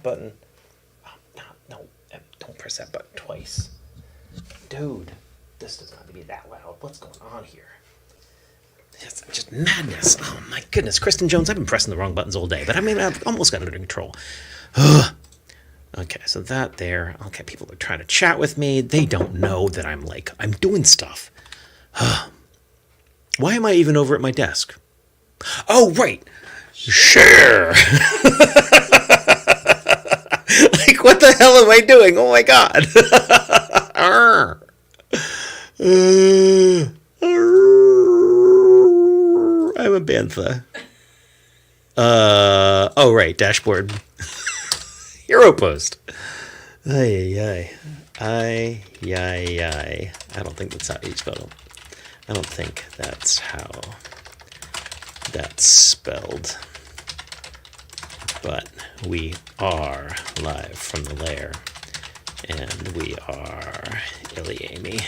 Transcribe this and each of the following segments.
button. Oh, no, don't press that button twice. Dude, this does not need to be that loud. What's going on here? It's just madness. Oh my goodness. Kristen Jones, I've been pressing the wrong buttons all day, but I mean, I've almost got it under control. Ugh. Okay, so that there. Okay, people are trying to chat with me. They don't know that I'm doing stuff. Why am I even over at my desk? Oh, right. Share. Like, what the hell am I doing? Oh my God. I'm a bantha. Oh, right. Dashboard. Hero post. Ay. I don't think that's how you spell it. I don't think that's how that's spelled. But we are live from the lair. And we are ilyAIMY.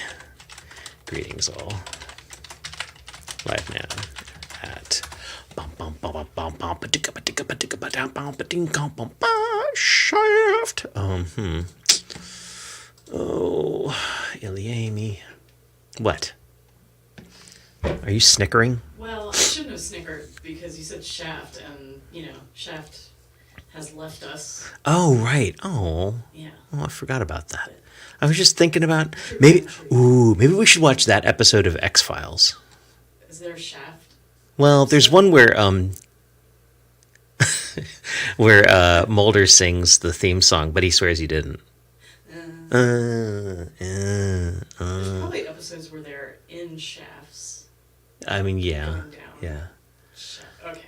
Greetings all. Live now at Shaft. Oh, ilyAIMY. What? Are you snickering? Well, I shouldn't have snickered because you said Shaft, and Shaft has left us. Oh, right. Oh. Yeah. Oh, I forgot about that. I was just thinking about maybe we should watch that episode of X-Files. Is there a Shaft? Well, there's one where Mulder sings the theme song, but he swears he didn't. There's probably episodes where they're in shafts. I mean, yeah. Going down. Yeah. Okay.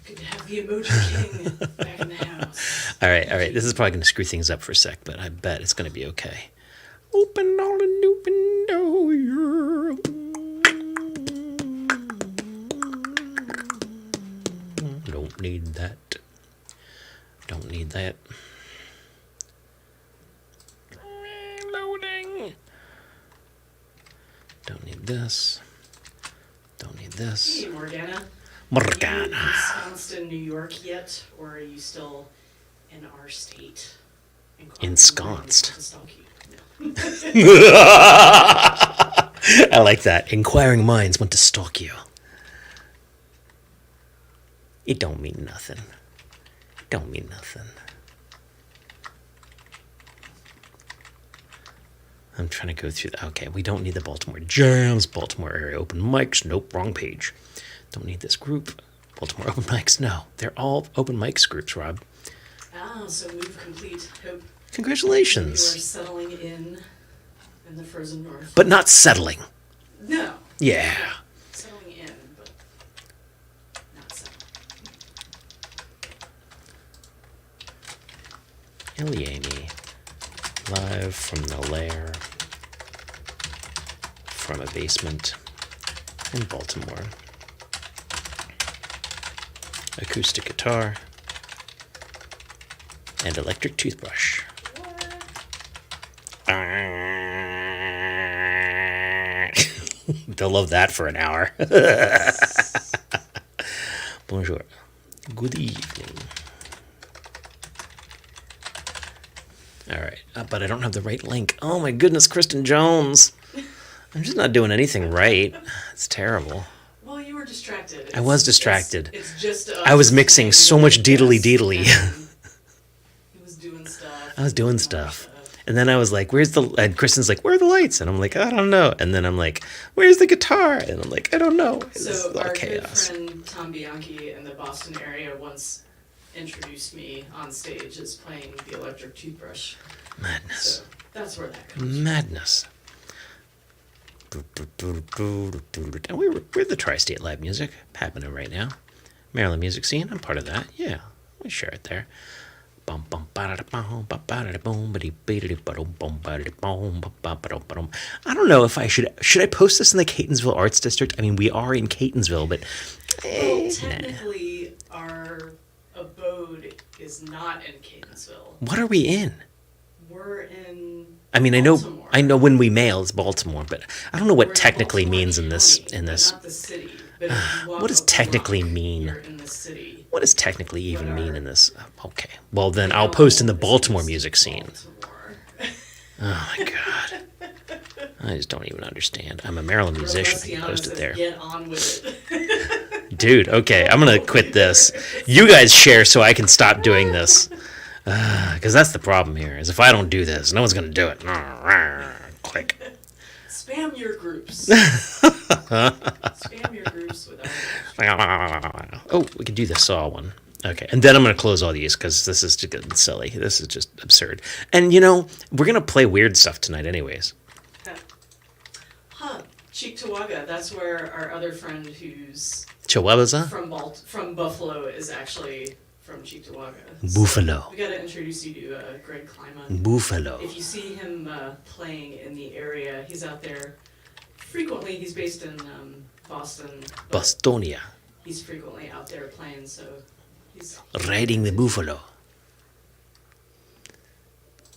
Good to have the emoji king back in the house. All right. This is probably going to screw things up for a sec, but I bet it's going to be okay. Open all the new window. Don't need that. Loading. Don't need this. Hey, Morgana. Morgana. Are you ensconced in New York yet, or are you still in our state? Ensconced. No. I like that. Inquiring minds want to stalk you. It don't mean nothing. I'm trying to go through that. Okay, we don't need the Baltimore jams, Baltimore area open mics. Nope, wrong page. Don't need this group. Baltimore open mics. No, they're all open mics groups, Rob. So move complete. Hope Congratulations. you are settling in the frozen north. But not settling. No. Yeah. Settling in, but not settling. ilyAIMY, live from the lair, from a basement in Baltimore. Acoustic guitar and electric toothbrush. They'll love that for an hour. Bonjour. Good evening. All right, but I don't have the right link. Oh my goodness, Kristen Jones. I'm just not doing anything right. It's terrible. Well, you were distracted. I was distracted. It's just I was mixing so much deedly. He was doing stuff. And then I was like, and Kristen's like, where are the lights? And I'm like, I don't know. And then I'm like, where's the guitar? And I'm like, I don't know. So our good friend Tom Bianchi in the Boston area once introduced me on stage as playing the electric toothbrush. Madness. So that's where that comes Madness. And we're the Tri-State Live Music happening right now. Maryland music scene. I'm part of that. Yeah, we share it there. I don't know if I should I post this in the Catonsville Arts District? I mean, we are in Catonsville, but well, technically our abode is not in Catonsville. What are we in? We're in I mean, Baltimore. I know when we mail it's Baltimore, but I don't know what We're in technically Baltimore means in this. County, In but this, not the city. But if you walk what does up the technically block, mean? You're in the city. What does technically even What mean are- in this? Okay, well then I'll post in the Baltimore It's music scene. Baltimore. Oh my god, I just don't even understand. I'm a Maryland musician. I can post it Says, there. Get on with it. Dude, okay, I'm gonna quit this. You guys share so I can stop doing this. Because that's the problem here, is if I don't do this, no one's gonna do it. Click. Spam your groups. Spam your groups with our Oh, we can do the saw one. Okay, and then I'm gonna close all these because this is just getting silly. This is just absurd. And we're gonna play weird stuff tonight anyways. Huh. Cheektowaga, that's where our other friend who's Chihuahuas? from Buffalo is actually from Cheektowaga. Buffalo. We gotta introduce you to Greg Klima. Buffalo. If you see him playing in the area, he's out there frequently. He's based in Boston. but Bostonia. He's frequently out there playing, so he's Riding the buffalo.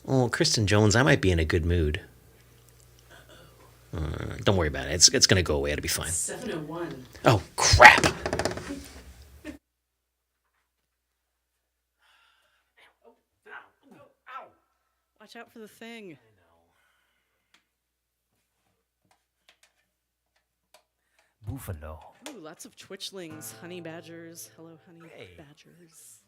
Oh, Kristen Jones, I might be in a good mood. Don't worry about it. It's gonna go away. It'll be fine. 7:01. Oh, crap. Watch out for the thing. Buffalo. Ooh, lots of twitchlings, honey badgers. Hello, honey badgers.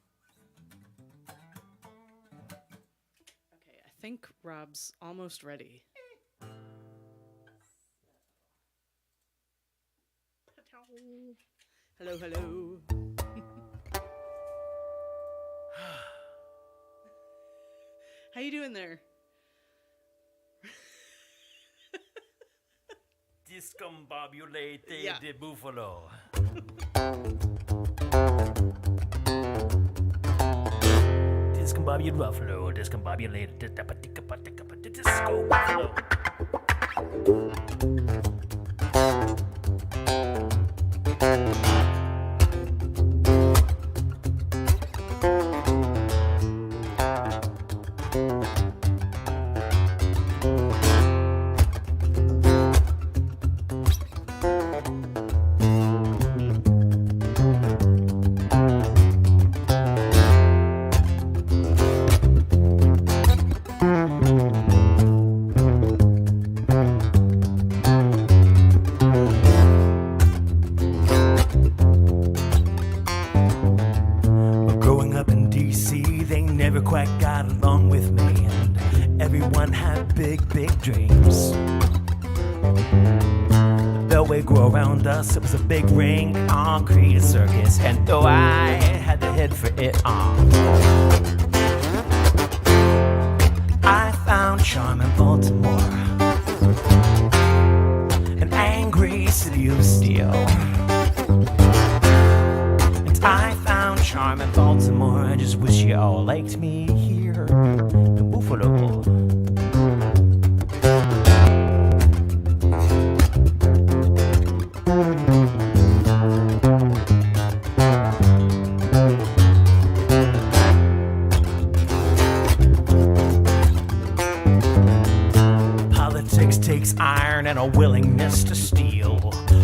Okay, I think Rob's almost ready. Hello, hello. How you doing there? Discombobulated Yeah. buffalo. Discombobulated buffalo. Discombobulated disco buffalo. Growing up in D.C., they never quite got along with me, and everyone had big, big dreams. The Beltway grew around us, it was a big ring, concrete circus, and though I had to head for it I found charm in Baltimore, an angry city of steel. I found charm in Baltimore. I just wish you all liked me here in Buffalo. Politics takes iron and a willingness to steal.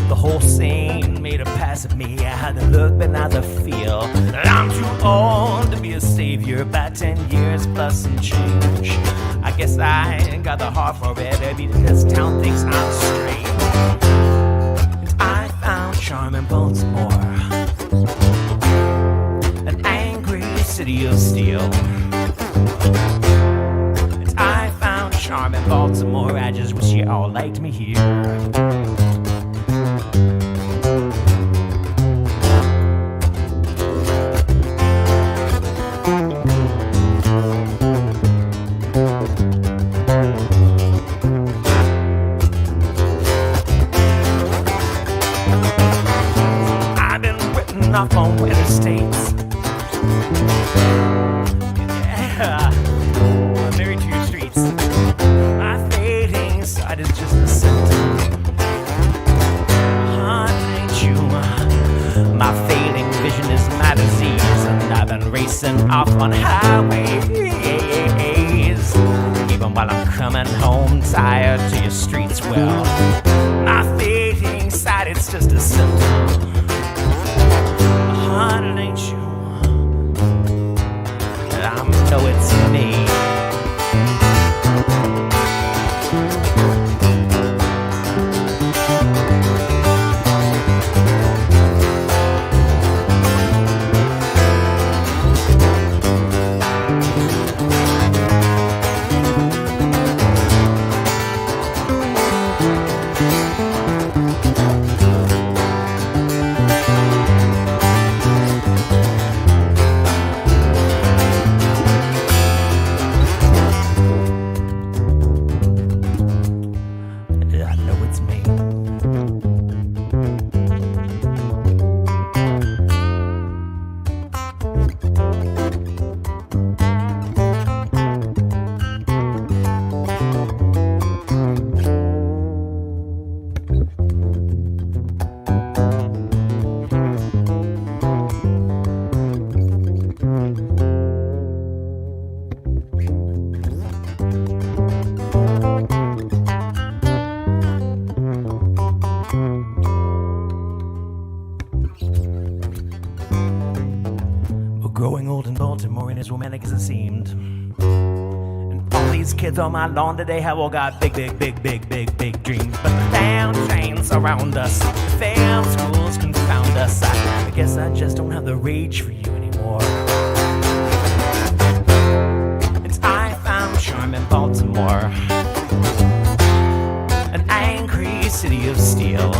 The whole scene made a pass at me. I had the look but not the feel. I'm too old to be a savior. About 10 years plus some change. I guess I ain't got the heart for it because town thinks I'm strange. And I found charm in Baltimore, an angry city of steel. And I found charm in Baltimore. I just wish you all liked me here. Off on weather states. Yeah, I'm married to your streets. My fading side is just a symptom. Ain't you? My fading vision is my disease, and I've been racing off on highways, even while while I'm coming home tired to your streets. Well, my fading sight, it's just a symptom. Honey, ain't you? I know it's me. Growing old in Baltimore ain't as romantic as it seemed. And all these kids on my lawn today have all got big dreams. But the damn chains surround us, failed schools confound us. I guess I just don't have the rage for you anymore. And I found charm in Baltimore, an angry city of steel.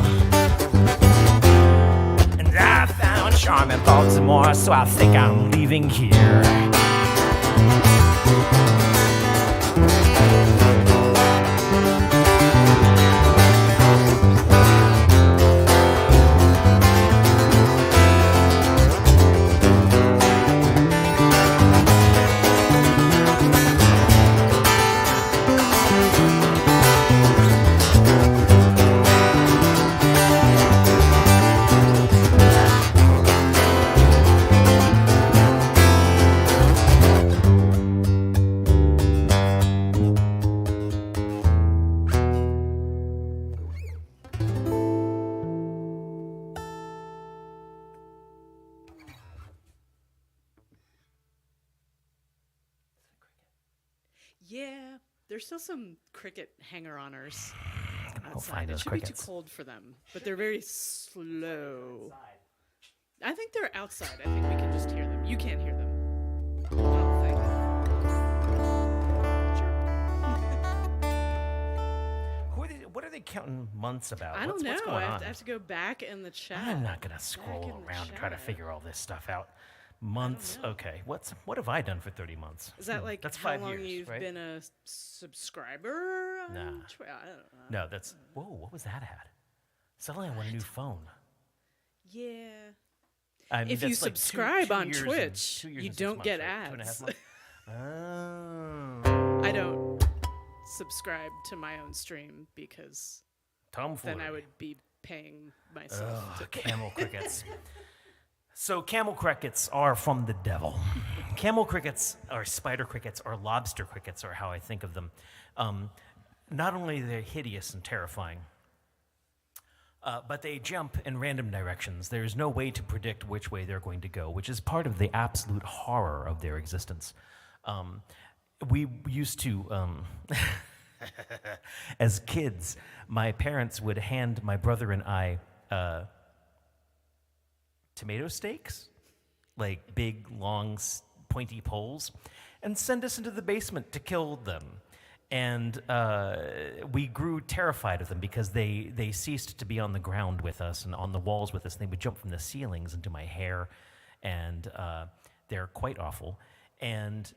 I found charm in Baltimore, so I think I'm leaving here. Yeah, there's still some cricket hanger-oners Go outside. find It those should be crickets. too cold for them, but they're very slow. I think they're outside. I think we can just hear them. You can't hear them. I don't think. What are they counting months about? I don't know. What's going I on? have to go back in the chat. I'm not gonna Back scroll in the around and try to chat. figure all this stuff out. Months, know. okay. What have I done for 30 months? Is that like that's how 5 long years, you've right? been a subscriber? On Nah. I don't know. No, that's whoa. What was that ad? Suddenly, I want a new phone. Yeah. I mean, If you that's like subscribe two on years and- Twitch, 2 years you and 6 don't months, get right? 2.5 ads. months? Oh. I don't subscribe to my own stream because Tomfoolery. then I would be paying myself Ugh, to camel crickets. So camel crickets are from the devil. Camel crickets or spider crickets or lobster crickets are how I think of them. Not only they're hideous and terrifying, but they jump in random directions. There's no way to predict which way they're going to go, which is part of the absolute horror of their existence. We used to, as kids, my parents would hand my brother and I tomato steaks, like big, long, pointy poles, and send us into the basement to kill them. And we grew terrified of them because they ceased to be on the ground with us and on the walls with us. They would jump from the ceilings into my hair, and they're quite awful. And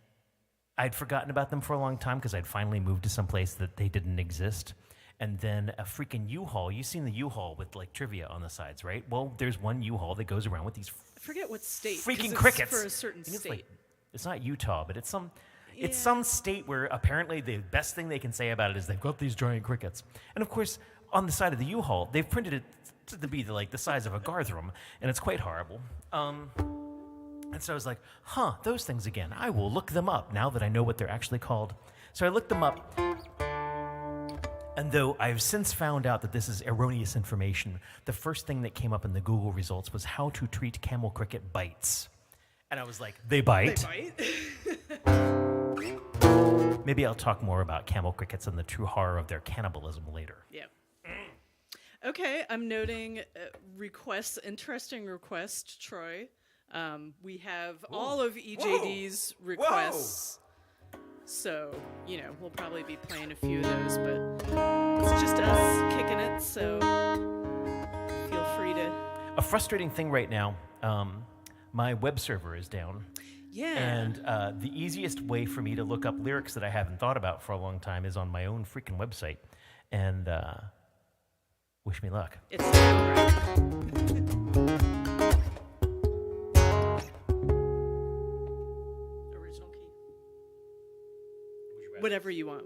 I'd forgotten about them for a long time because I'd finally moved to some place that they didn't exist. And then a freaking U-Haul. You've seen the U-Haul with like trivia on the sides, right? Well, there's one U-Haul that goes around with these I forget what state. 'cause freaking it's crickets. for a certain I think state. it's not Utah, but it's some Yeah. state where apparently the best thing they can say about it is they've got these giant crickets. And of course, on the side of the U-Haul, they've printed it to be like the size of a Garthram, and it's quite horrible. And so I was like, those things again. I will look them up now that I know what they're actually called. So I looked them up. And though I've since found out that this is erroneous information, the first thing that came up in the Google results was how to treat camel cricket bites. And I was like, they bite? They bite? Maybe I'll talk more about camel crickets and the true horror of their cannibalism later. Yeah. Okay, I'm noting interesting request, Troy. We have all of EJD's requests. So, we'll probably be playing a few of those, but it's just us kicking it, so feel free to... A frustrating thing right now, my web server is down. Yeah. And the easiest way for me to look up lyrics that I haven't thought about for a long time is on my own freaking website. And wish me luck. It's down, right? Original key. Whatever you want.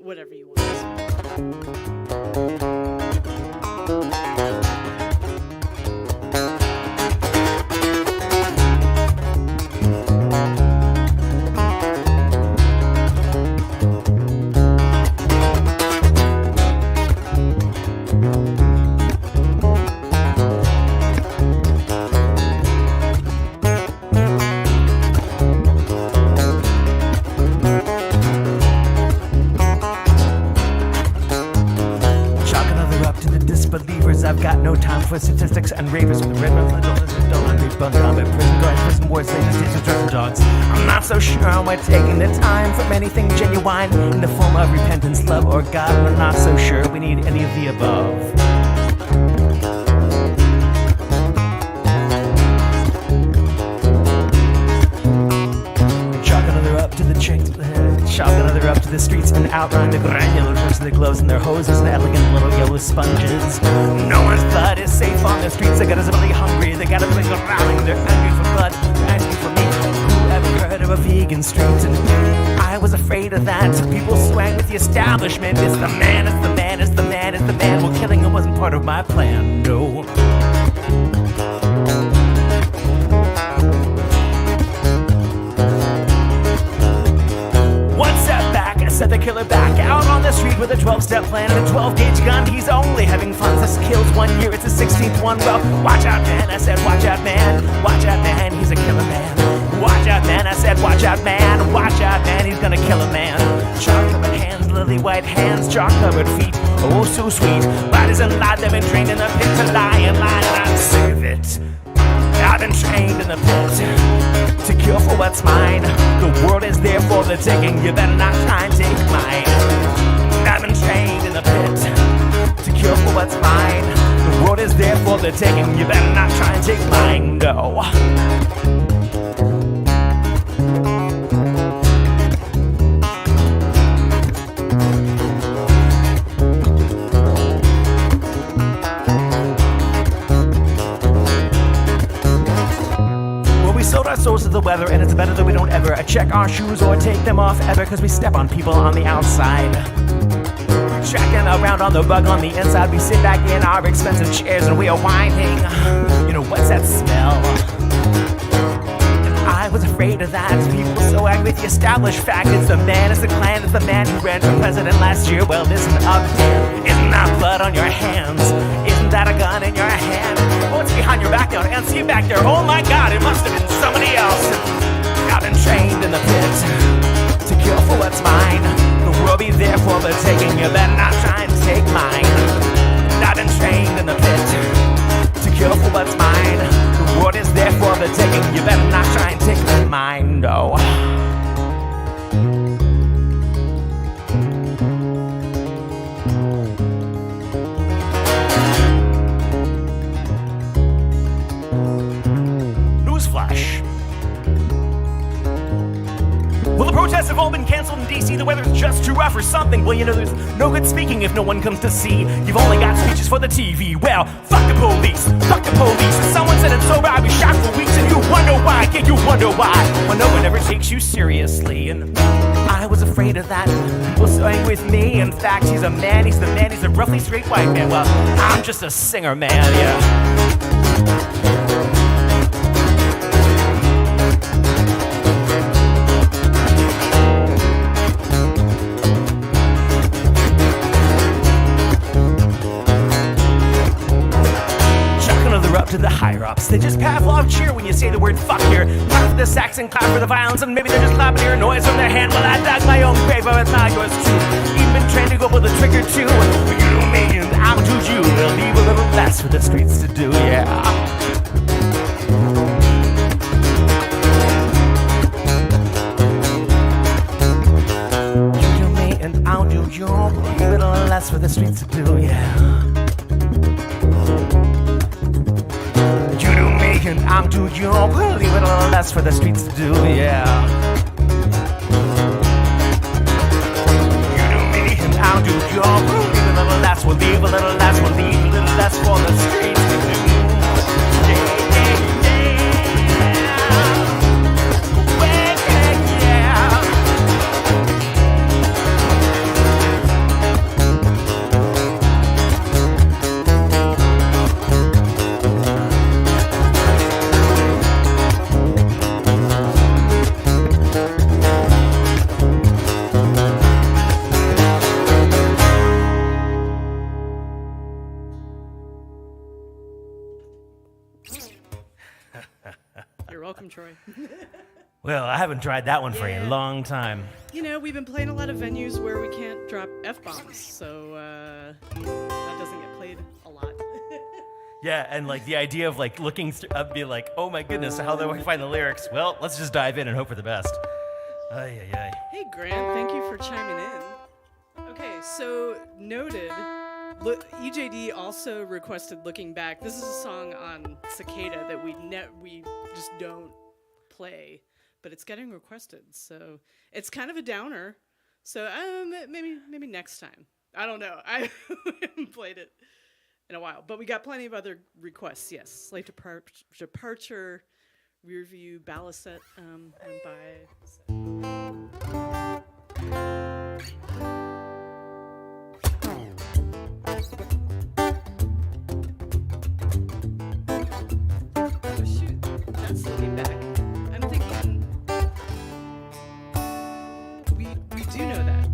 I've got no time for statistics and ravers with the red ones. Don't hungry buns on my prison wars, latest days of drugs and dogs. I'm not so sure we're taking the time for anything genuine in the form of repentance, love, or God. We're not so sure we need any of the above. Chalk another up to the chicks, chalk another up to the streets and outrun the granular voice of the gloves and their hoses and elegant little yellow sponges. No one's blood is safe on the streets. They got us really hungry. They got us really growling. They're angry for blood. They're asking for me. Who ever heard of a vegan street? And I was afraid of that. People swang with the establishment. It's the man, it's the man, it's the man, it's the man. Well, killing him wasn't part of my plan, no. Set the killer back out on the street with a 12-step plan and a 12-gauge gun. He's only having fun. This kills 1 year. It's the 16th one. Well, watch out, man. I said, watch out, man. Watch out, man. He's a killer man. Watch out, man. I said, watch out, man. Watch out, man. He's gonna kill a man. Chalk-covered hands, lily white hands, chalk-covered feet. Oh, so sweet. Bodies and lies. They've been trained in the pit to lie and lie and not serve it. I've been trained in the pit to kill for what's mine. The world is there for the taking. You better not try and take mine. I've been trained in the pit to kill for what's mine. The world is there for the taking. You better not try and take mine. No. Our souls to the weather, and it's better that we don't ever check our shoes or take them off ever, cause we step on people on the outside. Tracking around on the rug on the inside, we sit back in our expensive chairs and we are whining. You know, what's that smell? And I was afraid of that. People so angry with the established fact. It's the man, it's the clan, it's the man who ran for president last year. Well, listen up, isn't that blood on your hands? Isn't that a gun in your hand? What's behind your back now? And see back there. Oh my God, it must have been somebody else. I've been trained in the pit to kill for what's mine. The world be there for the taking. You better not try and take mine. I've been trained in the pit to kill for what's mine. The world is there for the taking. You better not try and take mine. No. Newsflash. Well, the protests have all been canceled in D.C. The weather's just too rough or something. Well, you know, there's no good speaking if no one comes to see. You've only got speeches for the TV. Well, fuck the police, fuck the police. And someone said it's so right, I'll be shot for weeks. And you wonder why, yeah, you wonder why. Well, no one ever takes you seriously. And I was afraid of that. People saying with me, in fact, he's a man, he's the man, he's a roughly straight white man. Well, I'm just a singer, man, yeah. lyrics. They just Pavlov cheer when you say the word fuck here. Clap for the sax and clap for the violence, and maybe they're just clapping your noise from their hand. Well, I dug my own grave, I admire yours too. Even been trained to go with a trick or two. But you do me and I'll do you. We'll leave a little less for the streets to do, yeah. I'll do you, leave it a little less for the streets to do, yeah. You do me and I'll do you, leave it a little less for the streets to do, yeah. You do me and I'll do you, leave it a little less, we'll leave a little less, we'll leave a little less for the streets to do. Troy. Well, I haven't tried that one for a long time. You know, we've been playing a lot of venues where we can't drop F-bombs, so that doesn't get played a lot. Yeah, and like the idea of like looking up, be like, oh my goodness, how do I find the lyrics? Well, let's just dive in and hope for the best. Ay, ay, ay. Hey, Grant, thank you for chiming in. Okay, so noted. EJD also requested Looking Back. This is a song on Cicada that we just don't play, but it's getting requested, so it's kind of a downer. So maybe next time. I don't know. I haven't played it in a while, but we got plenty of other requests. Yes, Slave Departure, Rearview, Baliset, and Oh shoot, that's Looking Back. I'm thinking we do know that.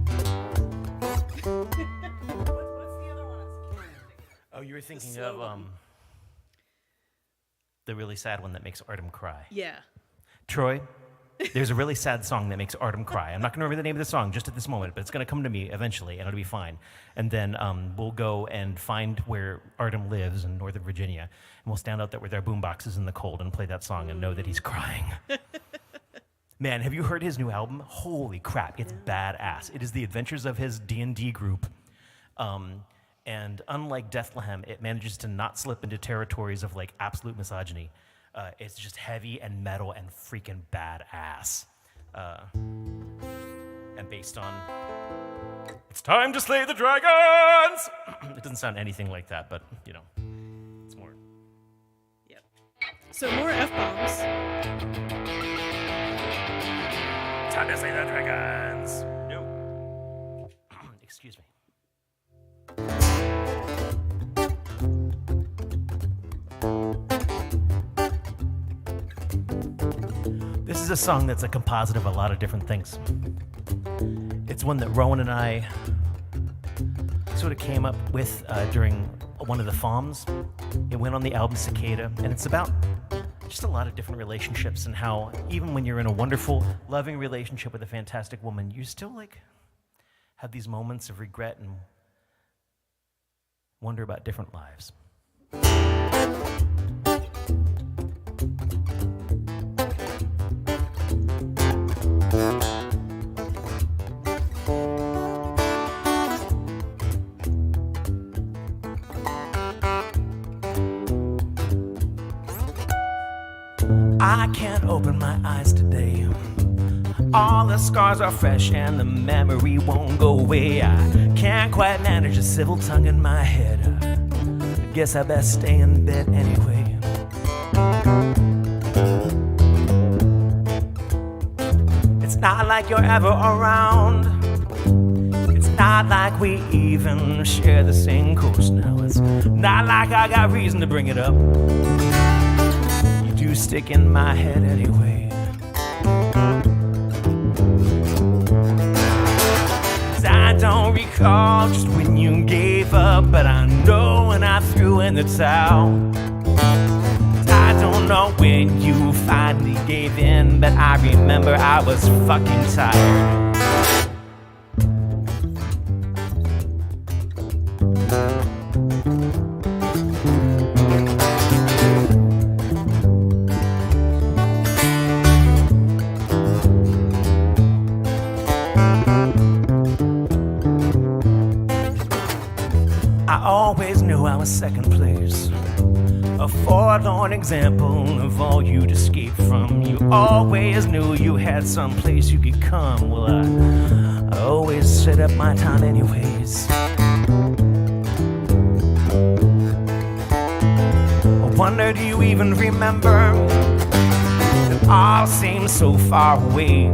What's the other one? Oh, you were thinking of the really sad one that makes Artem cry. Yeah. Troy, there's a really sad song that makes Artem cry. I'm not going to remember the name of the song just at this moment, but it's going to come to me eventually, and it'll be fine. And then we'll go and find where Artem lives in Northern Virginia, and we'll stand out there with our boomboxes in the cold and play that song and know that he's crying. Man, have you heard his new album? Holy crap, it's badass. It is the adventures of his D&D group. And unlike Deathlehem, it manages to not slip into territories of like absolute misogyny. It's just heavy and metal and freaking badass. And based on, it's time to slay the dragons! It doesn't sound anything like that, but, you know, it's more. Yep. So more F-bombs. Time to slay the dragons! No. Excuse me. This is a song that's a composite of a lot of different things. It's one that Rowan and I sort of came up with during one of the FOMs. It went on the album Cicada, and it's about just a lot of different relationships and how even when you're in a wonderful, loving relationship with a fantastic woman, you still like have these moments of regret and wonder about different lives. I can't open my eyes today. All the scars are fresh and the memory won't go away. I can't quite manage a civil tongue in my head. I guess I best stay in bed anyway. It's not like you're ever around. It's not like we even share the same coast now. It's not like I got reason to bring it up. You do stick in my head anyway. I don't recall just when you gave up, but I know when I threw in the towel. I don't know when you finally gave in, but I remember I was fucking tired. I always knew I was second place, a forlorn example of all you'd escape from. You always knew you had some place you could come. Well, I always set up my time anyways. I wonder, do you even remember? It all seems so far away.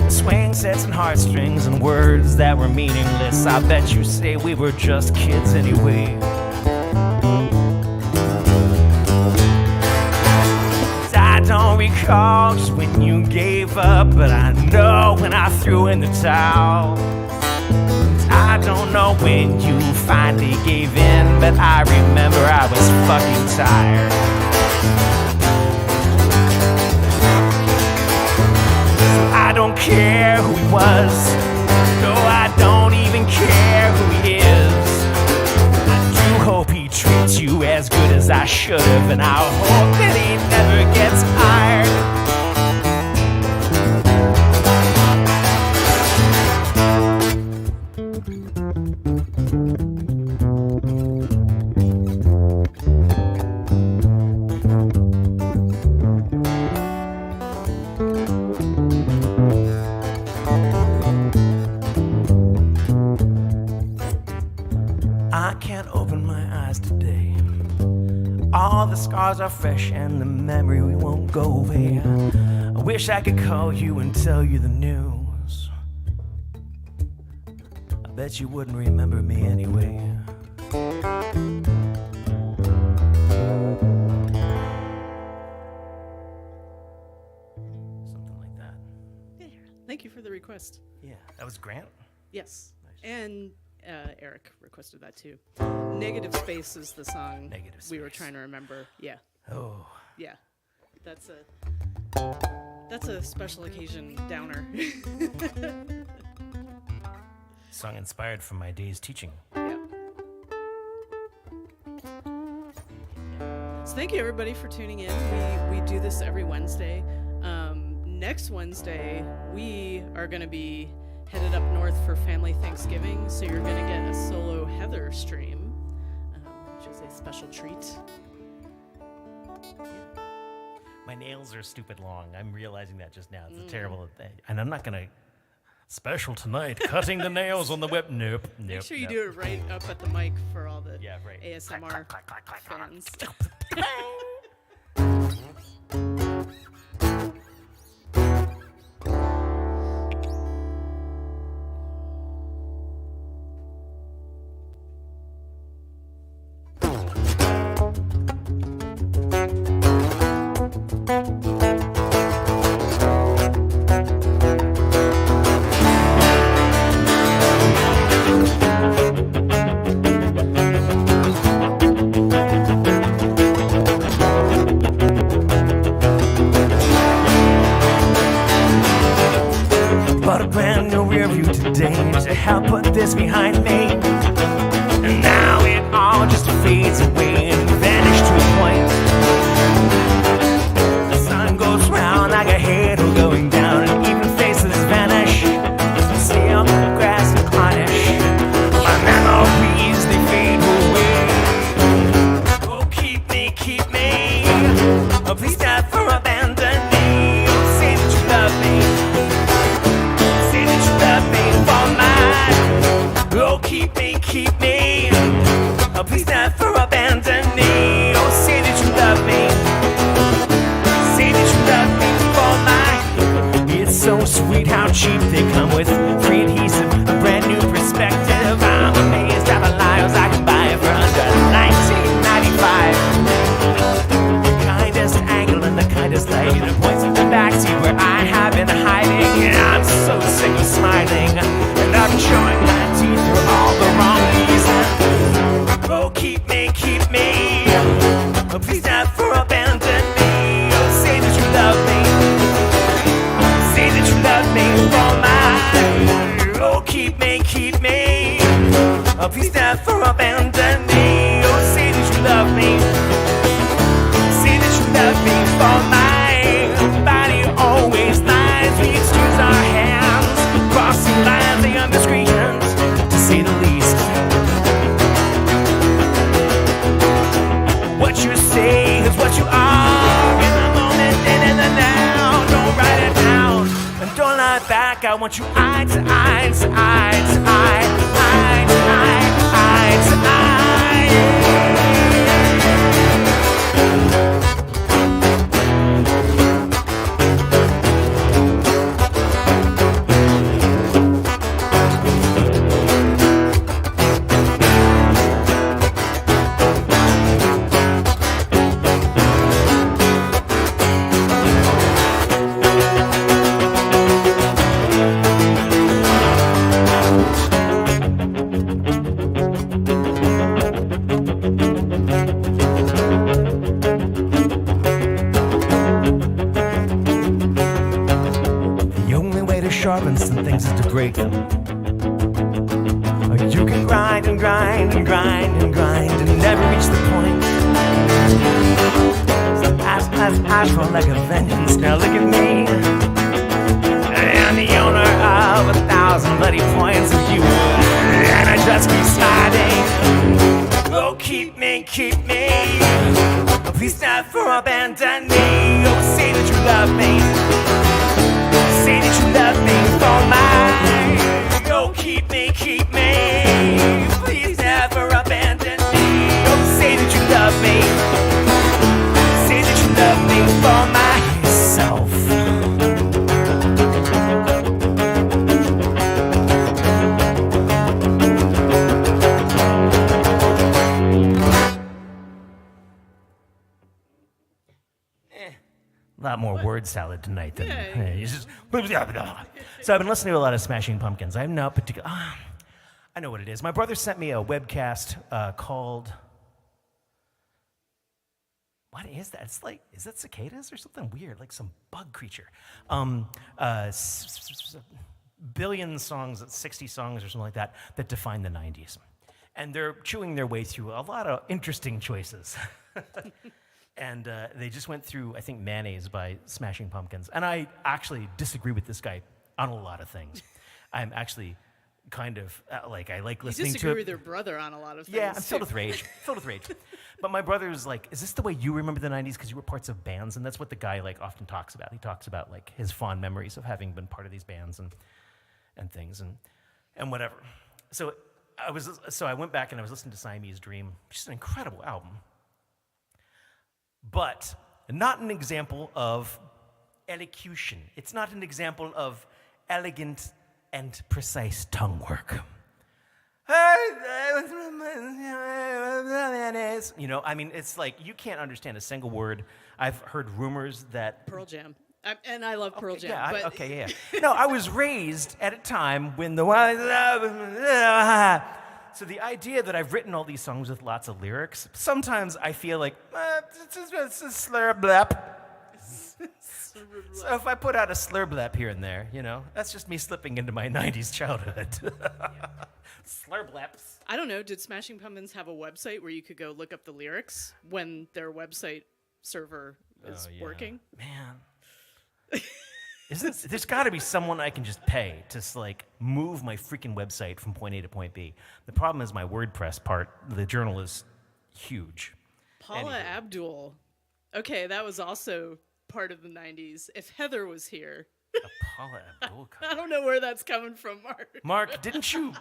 Swing sets and heartstrings and words that were meaningless. I bet you say we were just kids anyway. I don't recall just when you gave up, but I know when I threw in the towel. I don't know when you finally gave in, but I remember I was fucking tired. I don't care who he was, no, I don't even care who he is. I do hope he treats you as good as I should have, and I hope that he never gets tired. All the scars are fresh and the memory won't go away. I wish I could call you and tell you the news. I bet you wouldn't remember me anyway. Something like that. Yeah. Thank you for the request. Yeah, that was Grant? Yes. Nice. And Eric requested that too. Negative Space is the song Negative we were Space. trying to remember. Yeah. Oh. Yeah. That's a special occasion downer. Song inspired from my day's teaching. Yeah. So thank you everybody for tuning in. We do this every Wednesday. Next Wednesday we are going to be headed up north for Family Thanksgiving, so you're going to get a solo Heather stream, which is a special treat. My nails are stupid long. I'm realizing that just now. It's a terrible thing. And I'm not going to... Special tonight, cutting the nails on the whip. Nope. Make sure you do it right up at the mic for all the right. ASMR fans. Bought a brand new Rearview today to help put this behind me. And now it all just fades away and vanishes to a point. The sun goes round like a halo going down, and even faces vanish. Steel, grass, and tarnish. My memories, they fade away. Oh, keep me. Oh, please never abandon me. Oh, say that you love me. Oh, keep me. Oh, please never abandon keep me. Oh, please never abandon me. Oh, say that you love me. Say that you love me, for my body always lies. We exchange our hands, crossing lines, they are miscreants, to say the least. What you say is what you are, in the moment and in the now. Don't write it down, and don't lie back. I want you eye to eye to eye to eye, eye to eye, eye to eye. Sharpen some things is to break them. Or you can grind and grind and grind and grind and never reach the point. So I run like a vengeance. Now look at me. I'm the owner of 1,000 bloody points of you, and I just keep sliding. Oh, keep me. Oh, please never abandon me. Oh, say that you love me. Say that you love me for mine. Oh, keep me. Please never abandon me. Oh, say that you love me. Say that you love me for myself. A lot more word salad tonight than it's just. So I've been listening to a lot of Smashing Pumpkins. I'm not particular. I know what it is. My brother sent me a webcast called. What is that? It's like, is that cicadas or something weird, like some bug creature? Billion songs, 60 songs or something like that define the 90s, and they're chewing their way through a lot of interesting choices. And they just went through, I think, Mayonnaise by Smashing Pumpkins. And I actually disagree with this guy on a lot of things. I'm actually kind of, I like listening to it. You disagree with your brother on a lot of things. Yeah, I'm filled with rage. But my brother was like, is this the way you remember the 90s? Because you were parts of bands. And that's what the guy often talks about. He talks about his fond memories of having been part of these bands and things and whatever. So I went back and I was listening to Siamese Dream, which is an incredible album. But not an example of elocution. It's not an example of elegant and precise tongue work. You know, I mean, it's like you can't understand a single word. I've heard rumors that Pearl Jam. And I love Pearl Jam. Yeah, yeah. No, I was raised at a time when the so the idea that I've written all these songs with lots of lyrics, sometimes I feel like, it's a slur blep. So if I put out a slur blep here and there, you know, that's just me slipping into my 90s childhood. Slur bleps. I don't know, did Smashing Pumpkins have a website where you could go look up the lyrics when their website server is working? Man. There's got to be someone I can just pay to move my freaking website from point A to point B. The problem is my WordPress part. The journal is huge. Paula Abdul. Okay, that was also part of the 90s. If Heather was here. Paula Abdul. I don't know where that's coming from, Mark. Mark, didn't you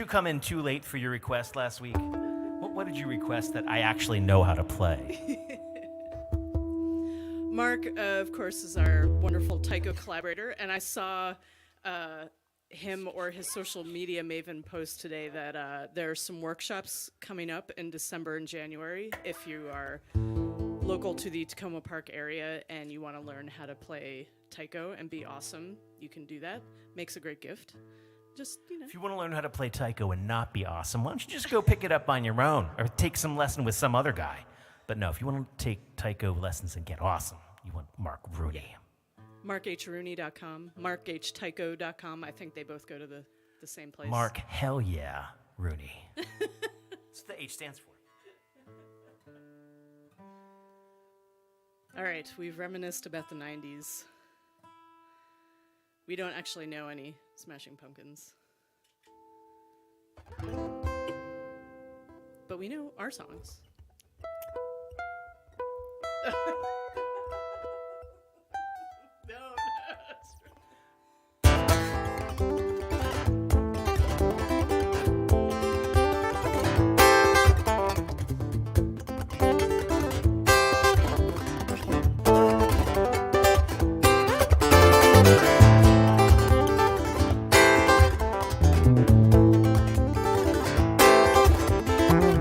come in too late for your request last week? What did you request that I actually know how to play? Mark, of course, is our wonderful Taiko collaborator, and I saw him or his social media maven post today that there are some workshops coming up in December and January. If you are local to the Tacoma Park area and you want to learn how to play Taiko and be awesome, you can do that. Makes a great gift. Just, you know. If you want to learn how to play Taiko and not be awesome, why don't you just go pick it up on your own or take some lesson with some other guy? But no, if you want to take Taiko lessons and get awesome, you want Mark Rooney. MarkHRooney.com, MarkHTaiko.com. I think they both go to the the same place. Mark, hell yeah, Rooney. That's what the H stands for. All right, we've reminisced about the 90s. We don't actually know any Smashing Pumpkins. But we know our songs.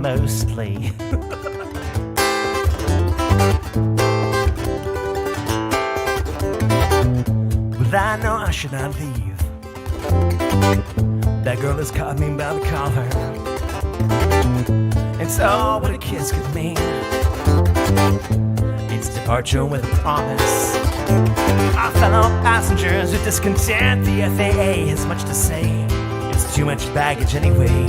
Mostly. But I know I should not leave. That girl has caught me by the collar. It's all what a kiss could mean. It's departure with a promise. Our fellow passengers with discontent. The FAA has much to say. It's too much baggage anyway.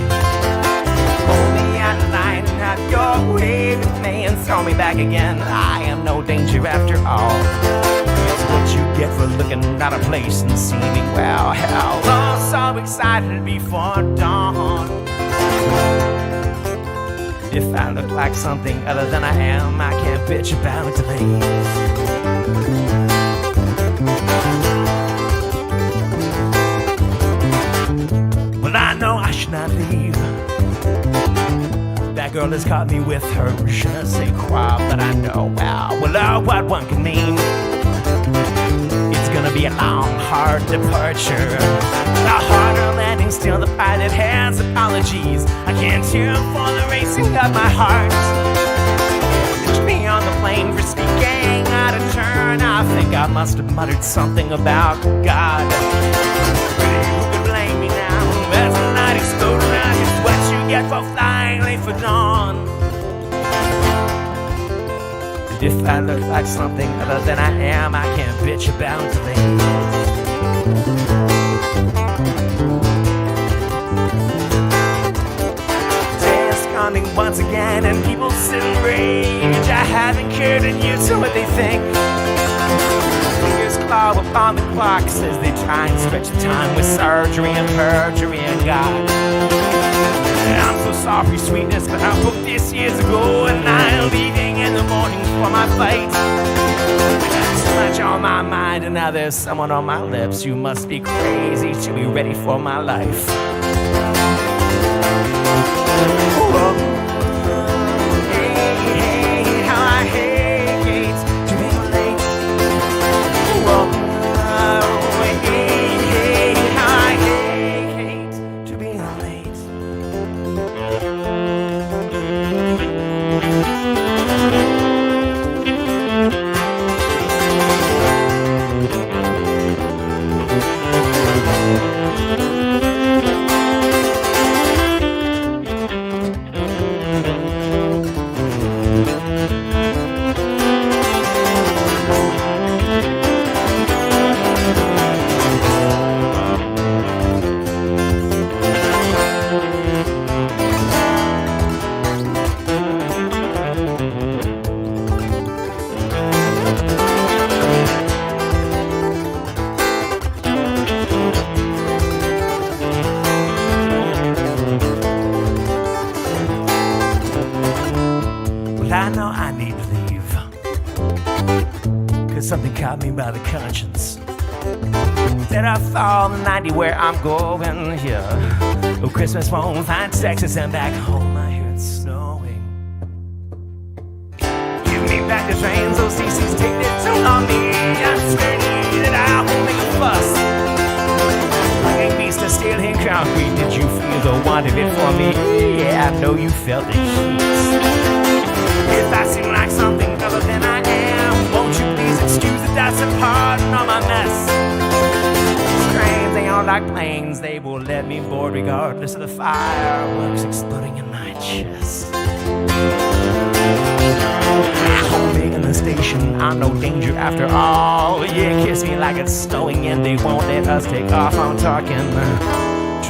Hold me out of line and have your way with me and throw me back again. I am no danger after all. It's what you get for looking out of place and seeming well hell. Oh, so excited before dawn. If I look like something other than I am, I can't bitch about delays. Well, I know I should not leave. That girl has caught me with her je ne sais quoi, but I know what one can mean. It's gonna be a long, hard departure. A harder landing, still the pilot has apologies. I can't hear for the racing of my heart. Pitch me on the plane for speaking out of turn. I think I must have muttered something about God. Who could blame me now? As the night exploded around, it's what you get for flying late for dawn. And if I look like something other than I am, I can't bitch about delays. Day's coming once again, and people sit in rage. I haven't cared in years to what they think. Fingers claw upon the clock as they try and stretch the time with surgery and perjury and God. I'm so sorry, sweetness, but I booked this years ago, and I'm leaving in the morning for my flight. I got so much on my mind, and now there's someone on my lips. You must be crazy to be ready for my life. Whoa. Hey, hey, how I hate to be late. Whoa. Hey, hey, how I hate to be late. Something caught me by the conscience. That I fall in 90 where I'm going here. Oh, Christmas won't find Texas and back home I hear it snowing. Give me back the trains, those CC's take their toll on me. I'm scared that I won't make a fuss. Like a beast of steel and concrete, did you feel the want of it for me? Yeah, I know you felt the heat. If I seem like something other than I am, won't you please excuse the dust and pardon all my mess? Trains, they aren't like planes, they will let me board regardless of the fireworks exploding in my chest. Homing in the station, I'm no danger after all. Yeah, kiss me like it's snowing and they won't let us take off. I'm talking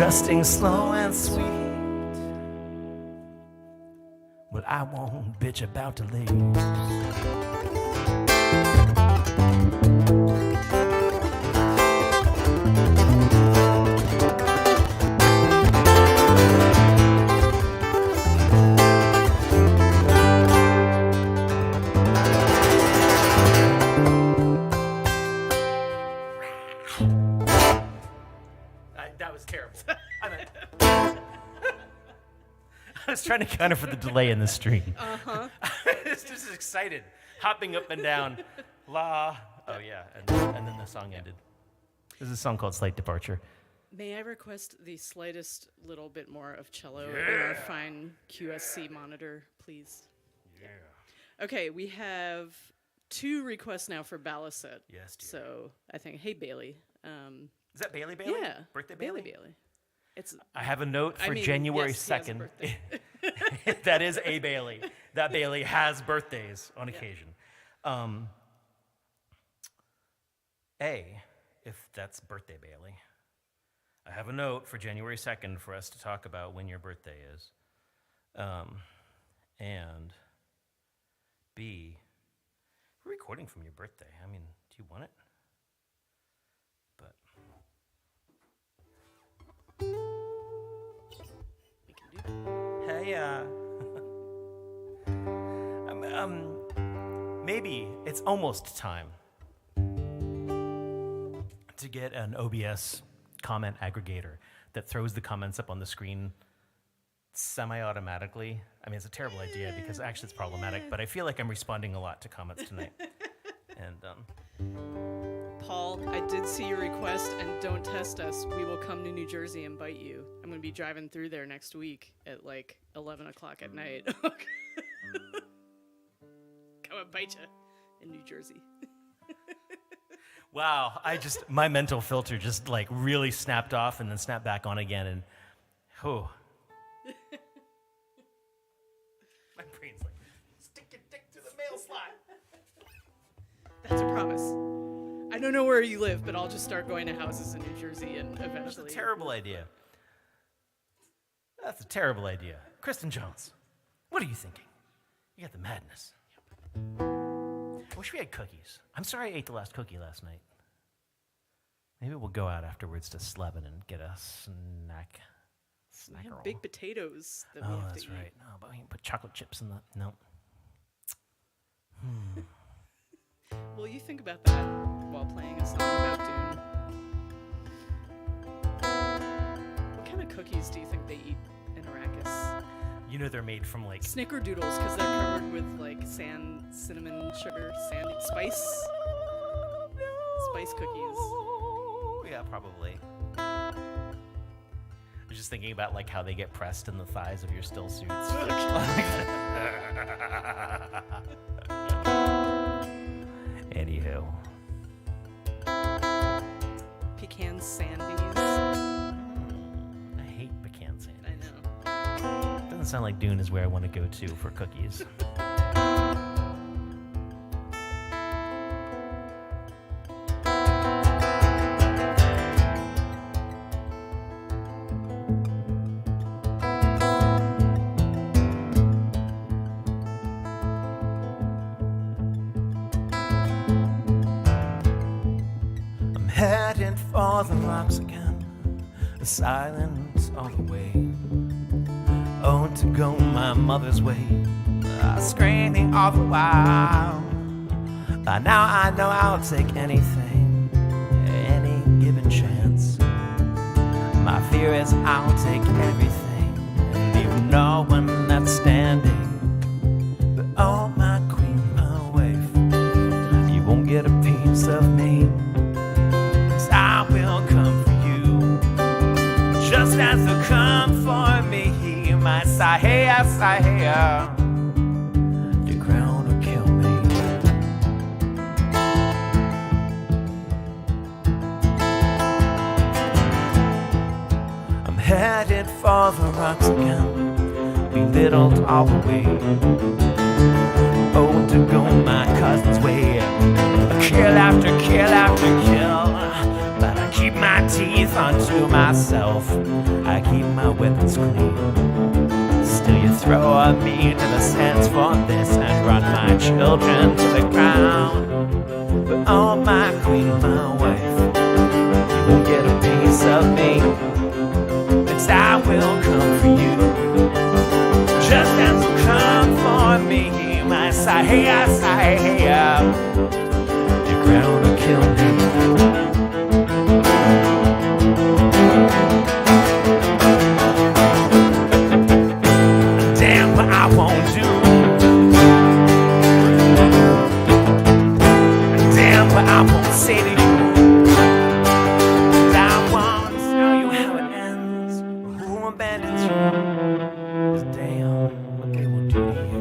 trusting, slow and sweet. Well, I won't bitch about to leave. That was terrible. I was trying to counter for the delay in the stream. Uh-huh. I was just excited, hopping up and down. La. Oh, yeah. And then the song ended. There's a song called Slight Departure. May I request the slightest little bit more of cello in our fine QSC monitor, please? Yeah. Okay, we have 2 requests now for Baliset. Yes, dear. So I think, hey, Bailey. Is that Bailey Bailey? Yeah. Birthday Bailey? Bailey. It's I have a note for January yes, he has a 2nd. birthday. That is a Bailey. That Bailey has birthdays on occasion. If that's birthday Bailey, I have a note for January 2nd for us to talk about when your birthday is. And B, we're recording from your birthday. I mean, do you want it? But We can do that. hey, maybe it's almost time to get an OBS comment aggregator that throws the comments up on the screen semi-automatically. I mean, it's a terrible idea because actually it's problematic, but I feel like I'm responding a lot to comments tonight. And Paul, I did see your request, and don't test us. We will come to New Jersey and bite you. I'm going to be driving through there next week at like 11 o'clock at night. Come and bite you in New Jersey. wow, my mental filter just like really snapped off and then snapped back on again, and my brain's like, stick your dick to the mail slot. That's a promise. I don't know where you live, but I'll just start going to houses in New Jersey and eventually. That's a terrible idea. That's a terrible idea. Kristen Jones, what are you thinking? You got the madness. I wish we had cookies. I'm sorry I ate the last cookie last night. Maybe we'll go out afterwards to Slevin and get a snack. We Snack have roll. big potatoes that we Oh, have that's to eat. right. No, but we can put chocolate chips in the. No. Well, you think about that while playing a song about Dune. What kind of cookies do you think they eat in Arrakis? You know they're made from like. Snickerdoodles, because they're covered with like cinnamon, sugar, spice cookies. Yeah, probably. I was just thinking about like how they get pressed in the thighs of your still suits. Anywho. Pecan sandies. I hate pecan sandies. I know. Doesn't sound like Dune is where I want to go to for cookies. I'm heading for the rocks again, the silence all the way. Oh, to go my mother's way, screaming all the while. By now I know I'll take anything, any given chance. My fear is I'll take everything and leave no one left standing. But oh, my queen, my wife, you won't get a piece of me, 'cause I will come for you, just as they'll come for me. My Sahaya, Sahaya, the ground will kill me. I'm headed for the rocks again, belittled all the way. Oh, to go my cousin's way, kill after kill after kill. But I keep my teeth unto myself. I keep my weapons clean. Still you throw me to the sands for this and run my children to the ground. But oh my queen, my wife, you won't get a piece of me. Next I will come for you, just as you come for me. My Sahaya, Sahaya, your crown will kill me. Damn what I won't do. Damn what I won't say to you. And I won't tell you how it ends or who abandons you. 'Cause damn what they will do to you.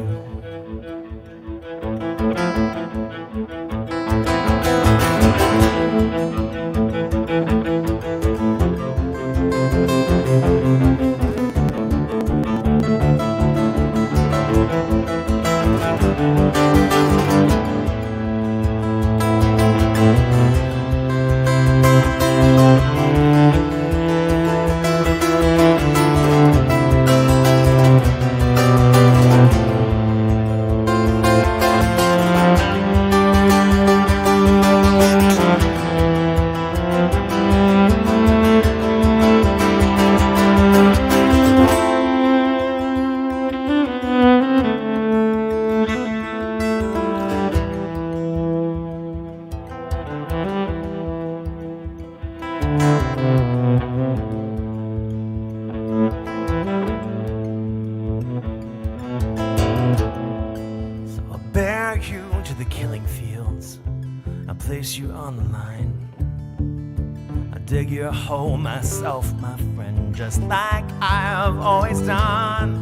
Hole myself, my friend, just like I've always done.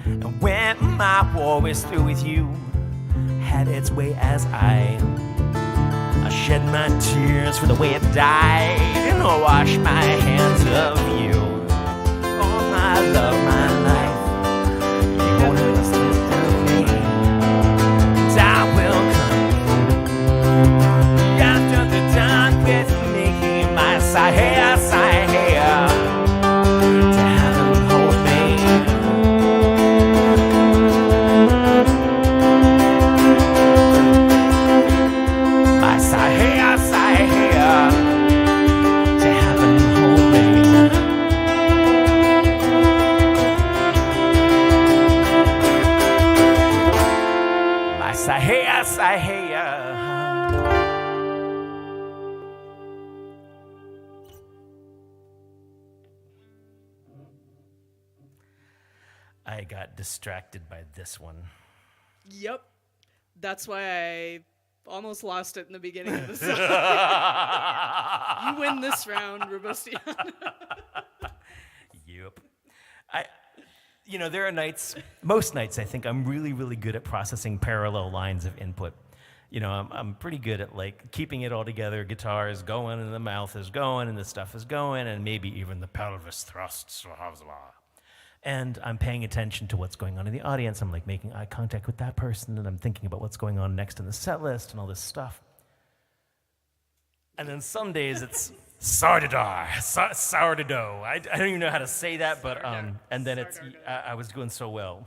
And when my war is through with you, had its way as I shed my tears for the way it died, and wash my hands of you. Oh, my love, my life, you won't have to slip of me. And I will come after they're done with me. My Sahaya, Sahaya, to heaven hold me. My Sahaya, Sahaya, to heaven hold me. My Sahaya, Sahaya. I got distracted by this one. Yep. That's why I almost lost it in the beginning of the song. You win this round, Robustion. Yep. There are nights, most nights I think I'm really, really good at processing parallel lines of input. I'm pretty good at keeping it all together. Guitar is going and the mouth is going and the stuff is going and maybe even the pelvis thrusts. And I'm paying attention to what's going on in the audience. I'm making eye contact with that person, and I'm thinking about what's going on next in the set list and all this stuff. And then some days it's sourdough. I don't even know how to say that, but and then it's I was doing so well.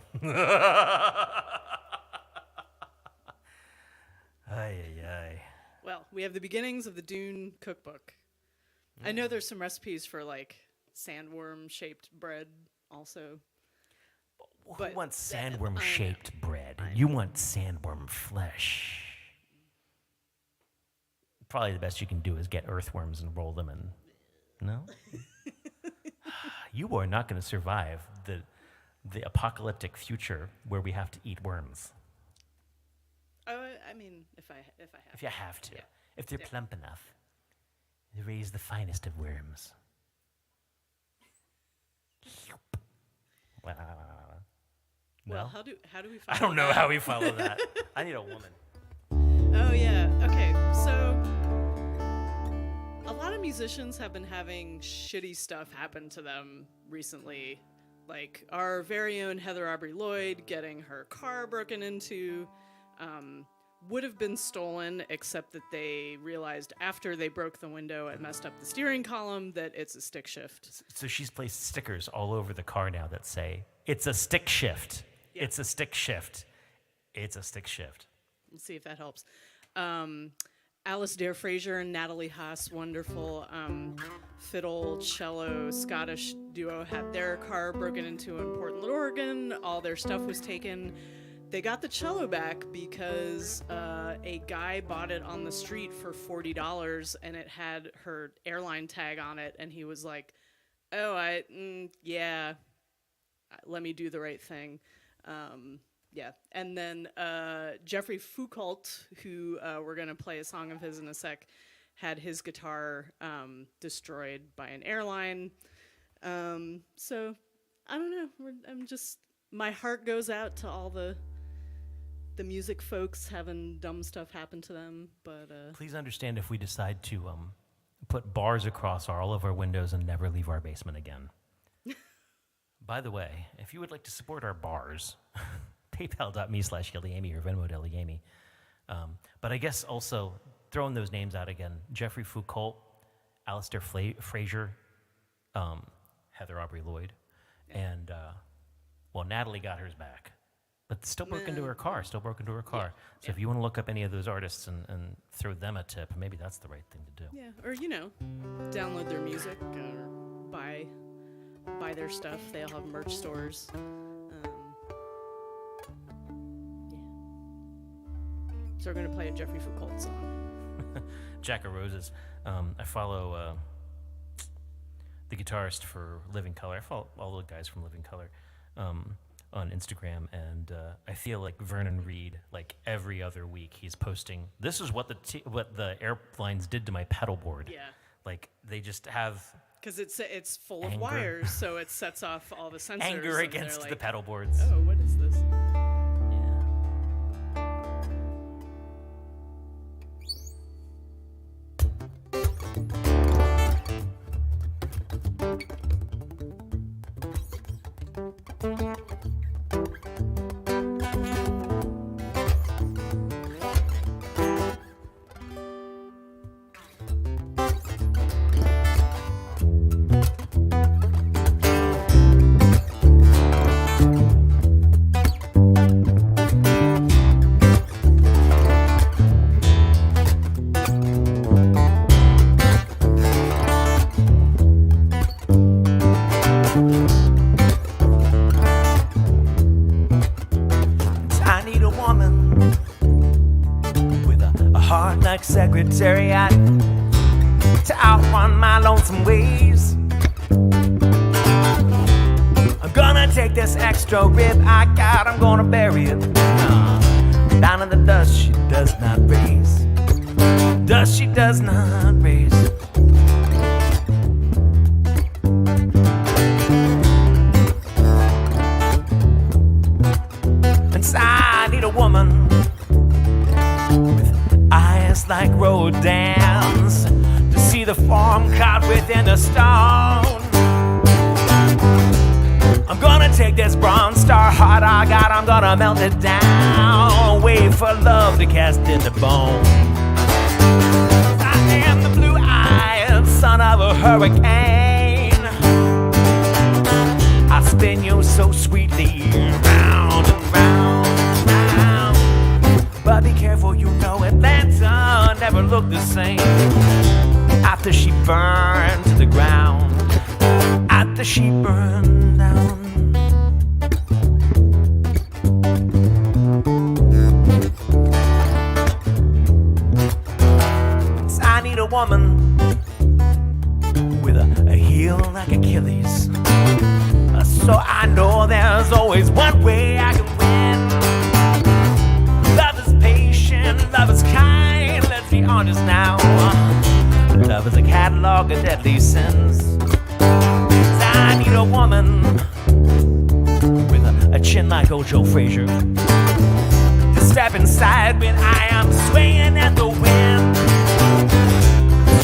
Ay. Well, we have the beginnings of the Dune cookbook. I know there's some recipes for sandworm-shaped bread. Also, who wants sandworm-shaped bread? You want sandworm flesh. Probably the best you can do is get earthworms and roll them in. No? You are not going to survive the apocalyptic future where we have to eat worms. Oh, I mean, if I have. If you have to. Yeah. If they're plump enough. They raise the finest of worms. Well, how do we follow I don't know that? how we follow that. I need a woman. Oh, yeah. Okay, so a lot of musicians have been having shitty stuff happen to them recently. Like our very own Heather Aubrey Lloyd getting her car broken into. would have been stolen, except that they realized after they broke the window and messed up the steering column that it's a stick shift. So she's placed stickers all over the car now that say, "It's a stick shift. Yeah. It's a stick shift. It's a stick shift." Let's see if that helps. Alice Dare Fraser and Natalie Haas, wonderful fiddle, cello, Scottish duo, had their car broken into in Portland, Oregon. All their stuff was taken. They got the cello back because a guy bought it on the street for $40 and it had her airline tag on it. And he was like, oh, yeah, let me do the right thing. Yeah. And then Jeffrey Foucault, who we're going to play a song of his in a sec, had his guitar destroyed by an airline. So I don't know. My heart goes out to all the music folks having dumb stuff happen to them. But Please understand if we decide to put bars across all of our windows and never leave our basement again. By the way, if you would like to support our bars, paypal.me/ilyAIMY or Venmo.ilyAIMY. But I guess also throwing those names out again: Jeffrey Foucault, Alistair Fraser, Heather Aubrey Lloyd, and Natalie got hers back, but still broke into her car. So if you want to look up any of those artists and throw them a tip, maybe that's the right thing to do. Yeah, or download their music or buy their stuff. They all have merch stores. So we're going to play a Jeffrey Foucault song. Jack of Roses. I follow the guitarist for Living Colour. I follow all the guys from Living Colour on Instagram, and I feel like Vernon Reid, like every other week, he's posting, this is what the airlines did to my pedal board. Yeah. Like, they just have... Because it's full of anger. wires, so it sets off all the sensors. Anger and against they're the like, pedal boards. Oh, what is this? Secretariat to outrun my lonesome ways. I'm gonna take this extra rib I got, I'm gonna bury it down in the dust she does not raise. Dust she does not raise. And I need a woman like Rodin's to see the form caught within the stone. I'm gonna take this bronze star heart I got, I'm gonna melt it down, wait for love to cast into bone. I am the blue-eyed son of a hurricane. I spin you so sweetly round and round and round. But be careful, you know Atlanta never looked the same after she burned to the ground. After she burned down. So I need a woman with a heel like Achilles, so I know there's always one way I can win. Love is patient, love is kind, let's be honest now. Love is a catalog of deadly sins. I need a woman with a chin like old Joe Frazier to step inside when I am swaying at the wind.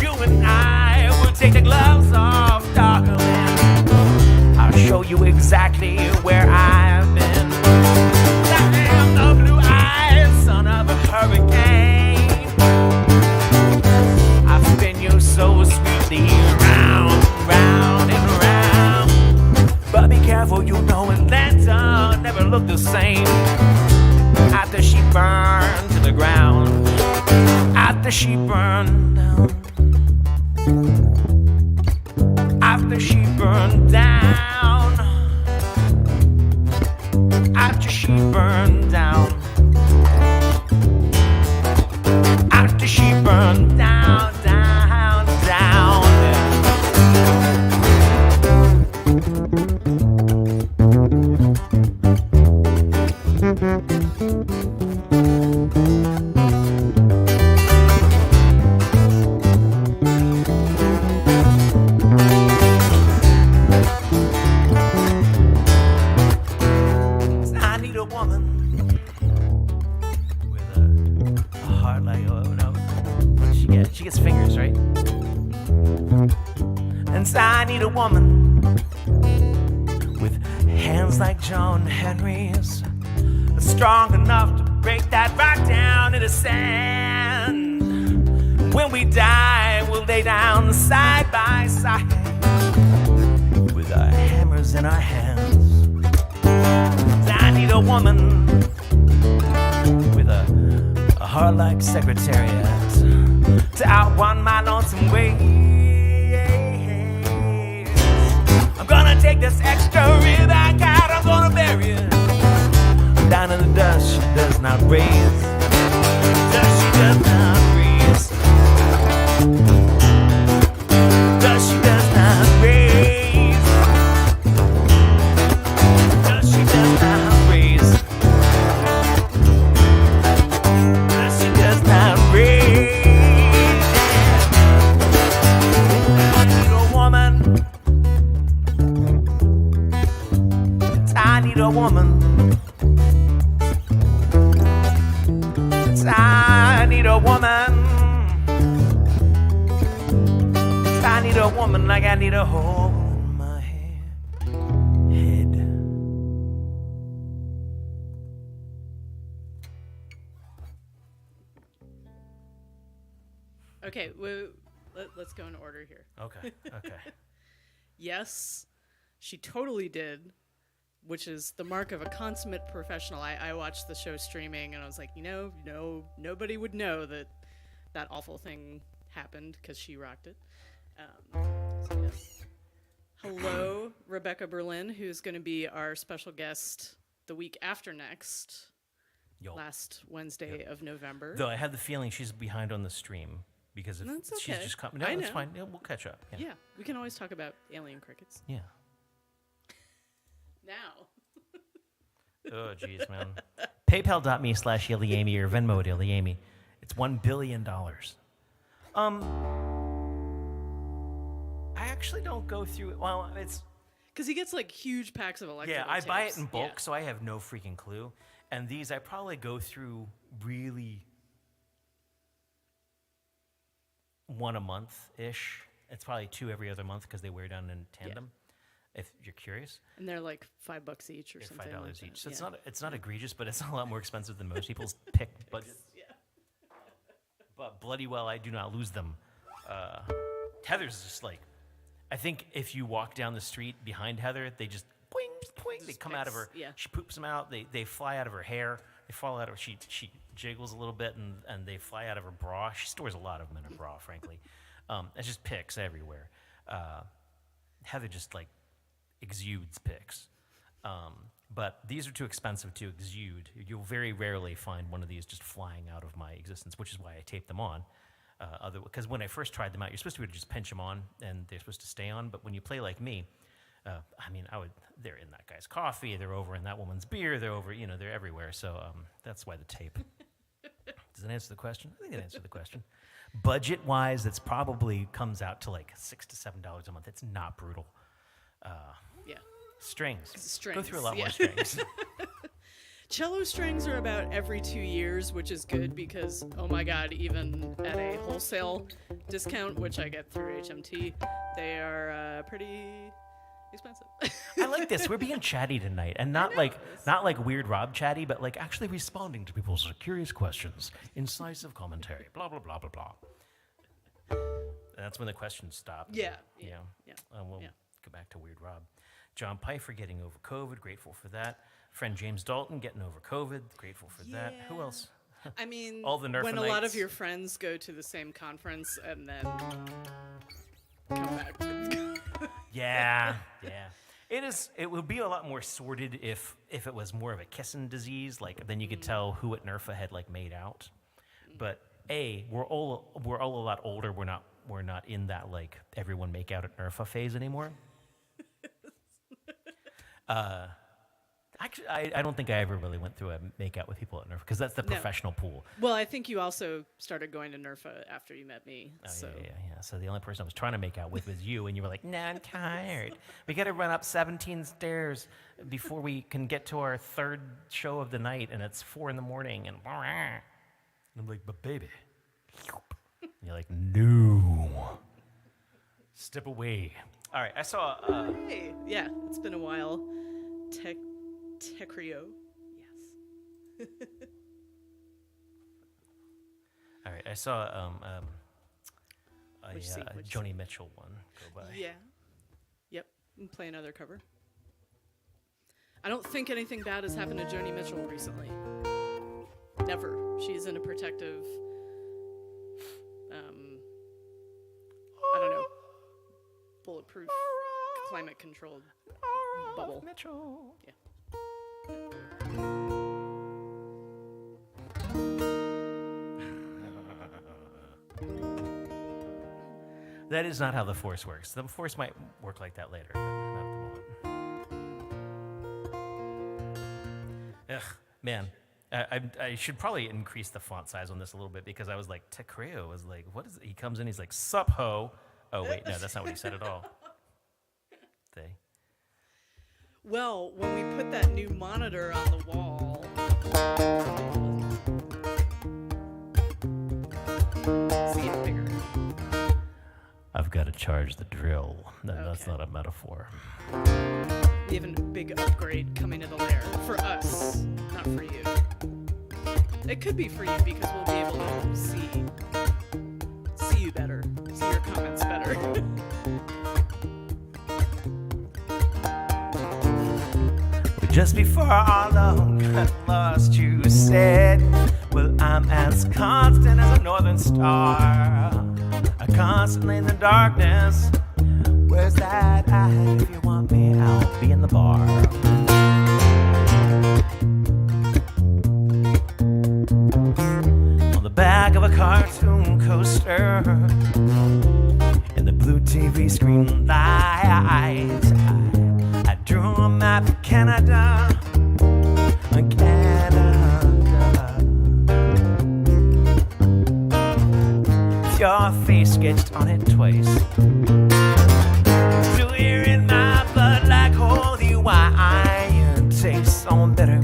You and I will take the gloves off, darling. I'll show you exactly where I've been. I am the blue-eyed son of a hurricane. Oh, you know Atlanta never looked the same after she burned to the ground. After she burned down. After she burned down. After she burned down. After she burned down, down, down. I need a woman with a heart like, oh no, what does she get? She gets fingers, right? And so I need a woman with hands like John Henry's, strong enough to break that rock down in the sand. When we die, we'll lay down side by side with our hammers in our hands. I need a woman with a heart like Secretariat to outrun my lonesome ways. I'm gonna take this extra rib I got, I'm gonna bury it down in the dust she does not raise. Dust she does not raise. Dust she does not raise. Dust she does not raise. Dust she does not raise. I need a woman. I need a woman. I need a woman. I need a woman like I need a hole in my head. Okay, let's go in order here. Okay. Yes, she totally did, which is the mark of a consummate professional. I watched the show streaming, and I was like, no, nobody would know that awful thing happened because she rocked it. So yes. Hello, Rebecca Berlin, who's going to be our special guest the week after next, last Wednesday of November. Though I have the feeling she's behind on the stream because if That's she's okay. just coming. No, I that's know. fine. Yeah, we'll catch up. Yeah, we can always talk about alien crickets. Yeah. Now. Oh, jeez, man. PayPal.me/ilyAIMY or Venmo at ilyAIMY. It's $1 billion. I actually don't go through it. Well, it's... Because he gets like huge packs of electrical Yeah, I buy it tapes. in bulk, Yeah. so I have no freaking clue. And these I probably go through really one a month-ish. It's probably two every other month because they wear down in tandem, if you're curious. And they're like $5 each or something. $5 like each. that. So it's not egregious, but it's a lot more expensive than most people's pick budgets. Yeah. But bloody well, I do not lose them. Heather's is just like, I think if you walk down the street behind Heather, they just boing, boing, they come out of her. Yeah. She poops them out. They fly out of her hair. They fall out of she jiggles a little bit and they fly out of her bra. She stores a lot of them in her bra, frankly. It's just picks everywhere. Heather just like exudes picks. But these are too expensive to exude. You'll very rarely find one of these just flying out of my existence, which is why I tape them on. Because when I first tried them out, you're supposed to be able to just pinch them on, and they're supposed to stay on. But when you play like me, they're in that guy's coffee, they're over in that woman's beer, they're over, they're everywhere. So that's why the tape. Does that answer the question? I think it answered the question. Budget-wise, it's probably comes out to like $6 to $7 a month. It's not brutal. Yeah. Strings. Strings, Go through a lot yeah. more strings. Cello strings are about every 2 years, which is good because, oh my god, even at a wholesale discount, which I get through HMT, they are pretty expensive. I like this. We're being chatty tonight, and not like Weird Rob chatty, but like actually responding to people's curious questions, incisive commentary, blah blah blah blah blah. And that's when the questions stop. Yeah. You know? Yeah. We'll Yeah. go back to Weird Rob. John Pfeiffer getting over COVID, grateful for that. Friend James Dalton getting over COVID, grateful for that. Who else? I mean, All the when a lot Nerfinites. of your friends go to the same conference and then come back. Yeah. It would be a lot more sorted if it was more of a kissing disease. Like then you could tell who at NERFA had like made out. But we're all a lot older. We're not in that like everyone make out at NERFA phase anymore. Actually, I don't think I ever really went through a make-out with people at NERFA because that's the professional pool. Well, I think you also started going to NERFA after you met me. Oh, so. yeah. So the only person I was trying to make out with was you, and you were like, "Nah, I'm tired. We got to run up 17 stairs before we can get to our third show of the night, and it's 4 a.m. And I'm like, "But baby," and you're like, "No, step away." All right, I saw. Hey, yeah, it's been a while. Tecrio. Yes. All right, I saw a Which scene? Joni Mitchell one go by. Yeah. Yep. And play another cover. I don't think anything bad has happened to Joni Mitchell recently. Never. She's in a protective, I don't know, bulletproof, climate-controlled bubble. Mitchell. Yeah. That is not how the Force works. The Force might work like that later, but not at the moment. Ugh, man. I should probably increase the font size on this a little bit because I was like, Tecreo was like, what is it? He comes in, he's like, sup ho. Oh, wait, no, that's not what he said at all. Well, when we put that new monitor on the wall, see it bigger. I've got to charge the drill. That's not a metaphor. We have a big upgrade coming to the lair for us, not for you. It could be for you because we'll be able to see you better, see your comments better. Just before our love got lost, you said, well, I'm as constant as a northern star. I'm constantly in the darkness. Where's that at? If you want me, I'll be in the bar. On the back of a cartoon coaster, in the blue TV screen lights, I drew a map of Canada. Your face sketched on it twice. So you're in my blood like holy wine. Tastes so bitter,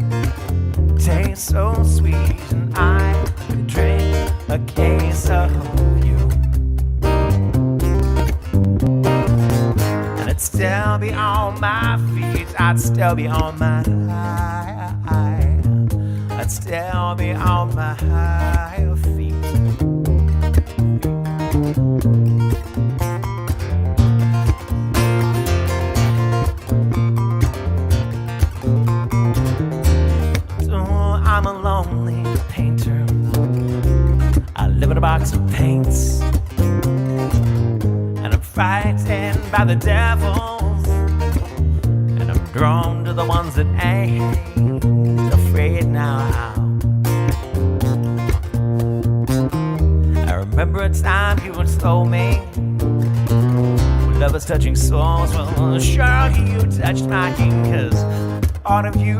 tastes so sweet, and I could drink a case of you. And I'd still be on my feet. I'd still be on my high. I'd still be on my high feet. So I'm a lonely painter. I live in a box of paints, and I'm frightened by the devils, and I'm drawn to the ones that ain't afraid now. I remember a time you once told me lovers touching souls. Well, sure, you touched my king, 'cause part of you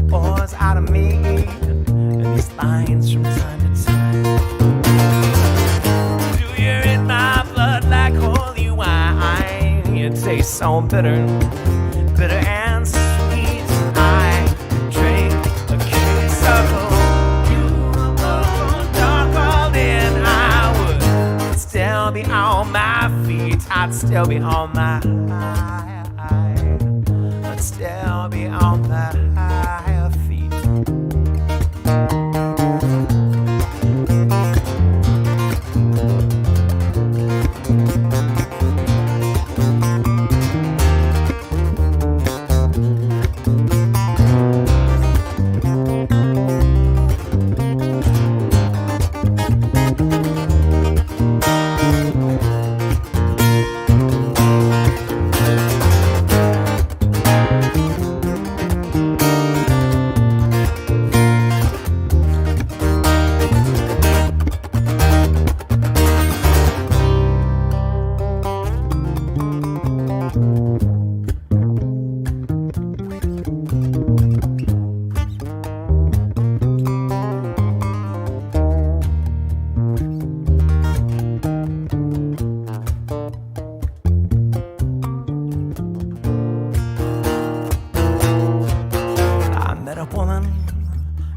pours out of me, and these lines from time to time. You're in my blood like holy wine. You taste so bitter, bitter and sweet. I drink a case of you, dark all in. I would still be on my feet. I'd still be on my high. I'd still be on my higher feet.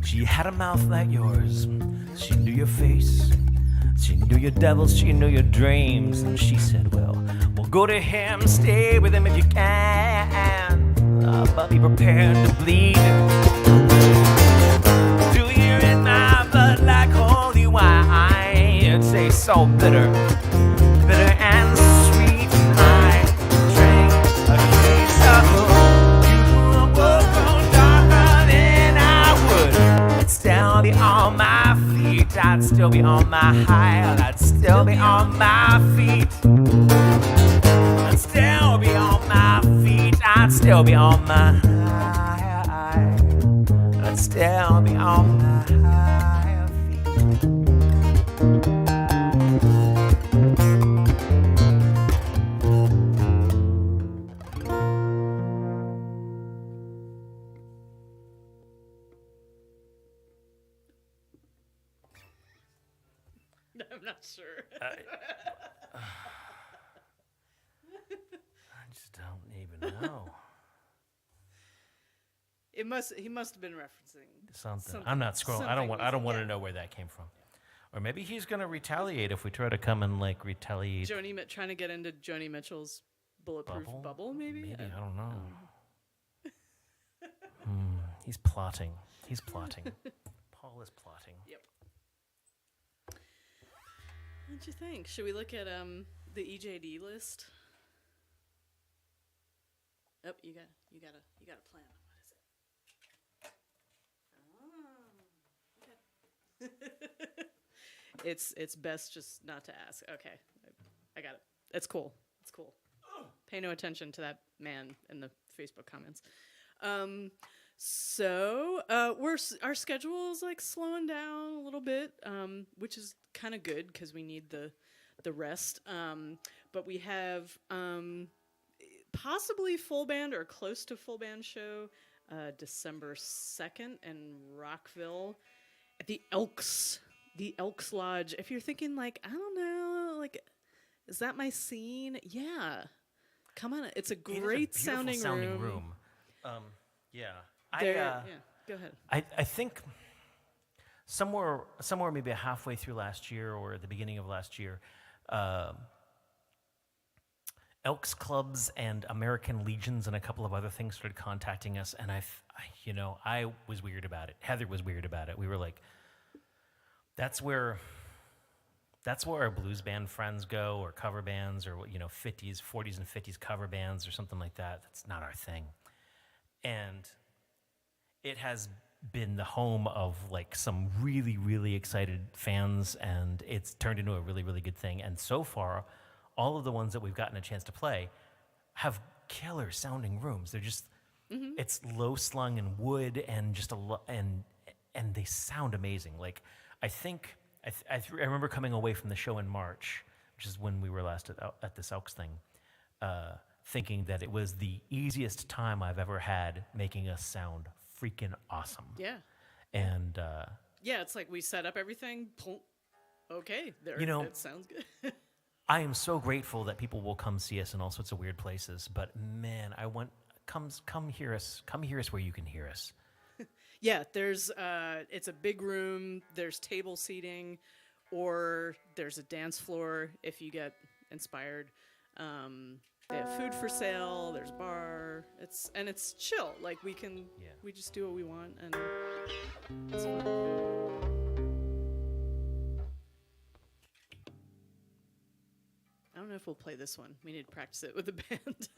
She had a mouth like yours. She knew your face. She knew your devils. She knew your dreams. And she said, well, go to him. Stay with him if you can. But be prepared to bleed. Do you in my blood like holy wine? It tastes so bitter. Bitter and sweet. I drank a case of you were darker than I would. I'd still be on my feet. I'd still be on my high. I'd still be on my feet. I'd still be on my feet. I'd still be on my high. I'd still be on my high feet. I'm not sure. I just don't even know. He must have been referencing Something. I'm not scrolling. I don't want to know where that came from. Or maybe he's going to retaliate if we try to come and like retaliate. Trying to get into Joni Mitchell's bulletproof bubble, maybe? I don't know. He's plotting. Paul is plotting. Yep. What'd you think? Should we look at the EJD list? Oh, you got a plan. What is it? It's best just not to ask. Okay, I got it. It's cool. Pay no attention to that man in the Facebook comments. So our schedule is like slowing down a little bit, which is kind of good because we need the rest. But we have possibly full band or close to full band show December 2nd in Rockville at the Elks Lodge. If you're thinking like, I don't know, like, is that my scene? Yeah, come on. It's a great sounding room. Yeah. Go ahead. I think somewhere maybe halfway through last year or at the beginning of last year, Elks clubs and American Legions and a couple of other things started contacting us, and I was weird about it. Heather was weird about it. We were like, that's where our blues band friends go, or cover bands, or 40s and 50s cover bands or something like that. That's not our thing. And it has been the home of like some really, really excited fans, and it's turned into a really, really good thing. And so far, all of the ones that we've gotten a chance to play have killer sounding rooms. They're just, it's low slung and wood and just and they sound amazing. Like, I think, I remember coming away from the show in March, which is when we were last at this Elks thing, thinking that it was the easiest time I've ever had making us sound freaking awesome. Yeah. And it's like we set up everything. Okay, there. It sounds good. I am so grateful that people will come see us in all sorts of weird places. But man, come hear us. Come hear us where you can hear us. Yeah, there's it's a big room. There's table seating, or there's a dance floor if you get inspired. They have food for sale. There's bar. It's chill. Like we just do what we want, and it's fun. I don't know if we'll play this one. We need to practice it with the band.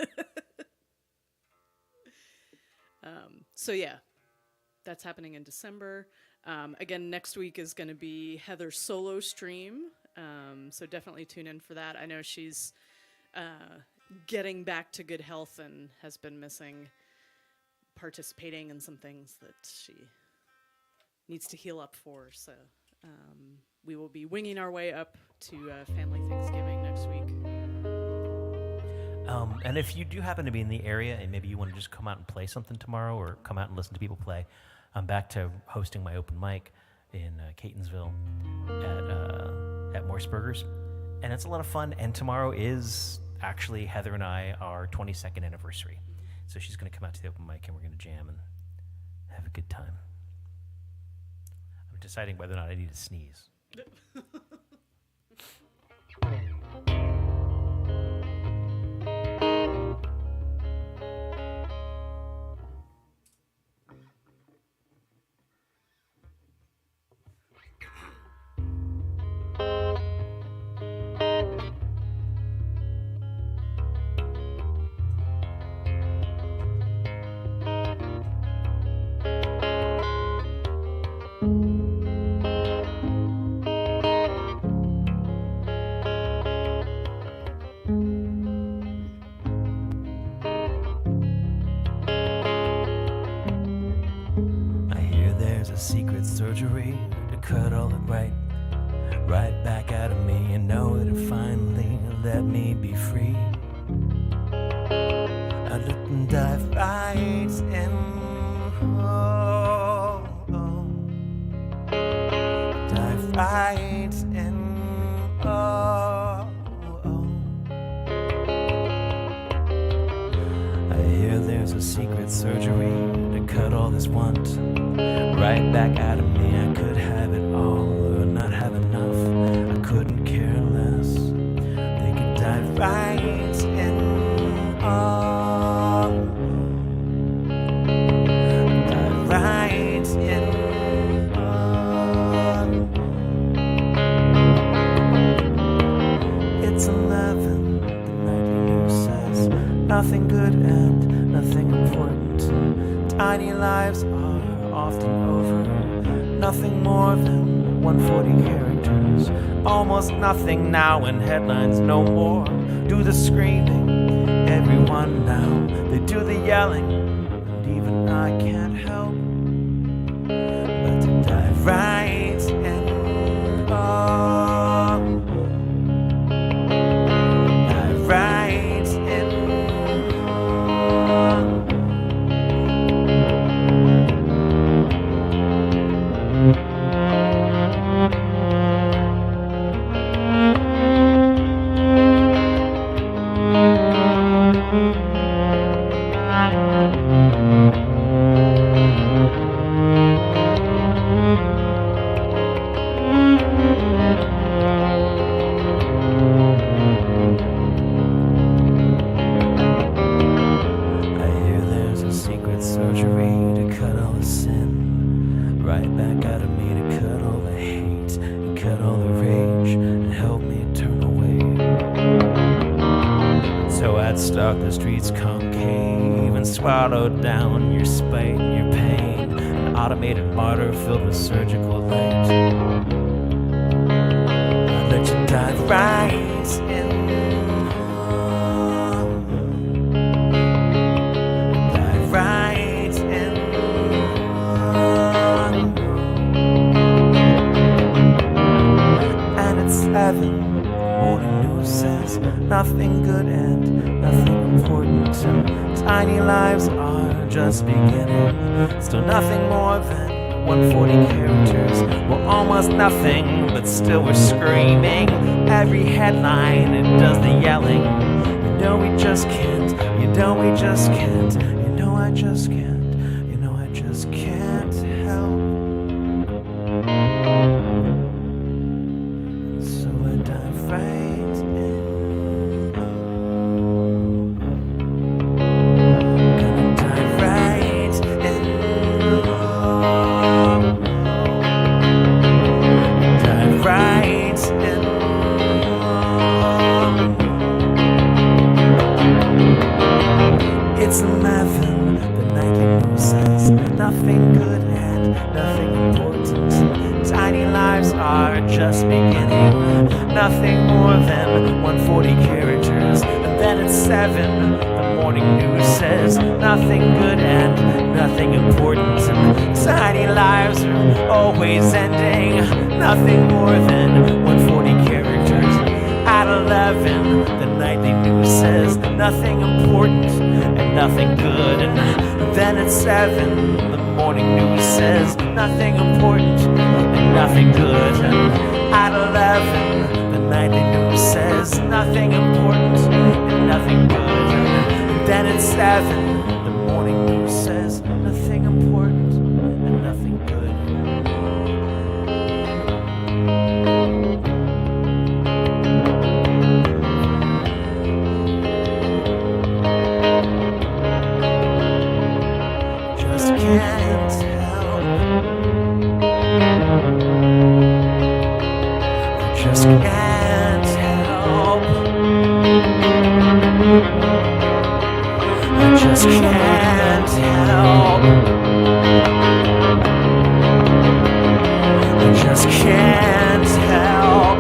So yeah, that's happening in December. Again, next week is going to be Heather's solo stream. So definitely tune in for that. I know she's getting back to good health and has been missing participating in some things that she needs to heal up for. So we will be winging our way up to Family Thanksgiving next week. And if you do happen to be in the area and maybe you want to just come out and play something tomorrow or come out and listen to people play, I'm back to hosting my open mic in Catonsville at Morseburgers. And it's a lot of fun. And tomorrow is actually Heather and our 22nd anniversary. So she's going to come out to the open mic and we're going to jam and have a good time. deciding whether or not I need to sneeze. Secret surgery to cut all it right back out of me, and know that it finally let me be free. I let them dive right in, dive right in, I hear there's a secret surgery to cut all this want right back out of me. I could have it all or not have enough. I couldn't care less. They could dive right in. Dive right in. It's 11. The nightly news says nothing good and nothing important. Tiny lives are often over, nothing more than 140 characters, almost nothing now in headlines no more. Do the screaming, everyone now, they do the yelling, and even I can't help but to dive right in. Dive right in. The streets concave and swallow down your spite and your pain. An automated martyr filled with surgical light. I'll let you dive right in. Dive right in. And it's 7. Morning news says nothing good and nothing important, and tiny lives are just beginning. Still nothing more than 140 characters. We're almost nothing, but still we're screaming. Every headline, it does the yelling. You know we just can't, you know we just can't, you know I just can't, you know I just can't help. So I dive right in. Gonna dive right in. Dive right in. It's 11, the nightly news says nothing good and nothing important. Tiny lives are just beginning. Nothing more than 140 characters. And then at 7, the morning news says nothing good and nothing important. And tiny lives are always ending. Nothing more than 140 characters. At 11, the nightly news says nothing important and nothing good. And then at 7, the morning news says nothing important and nothing good. And at 11, the nightly news says nothing important and nothing good. And then at 7, the morning news says nothing important and nothing good. can't help. I just can't help. I just can't help. I just can't help.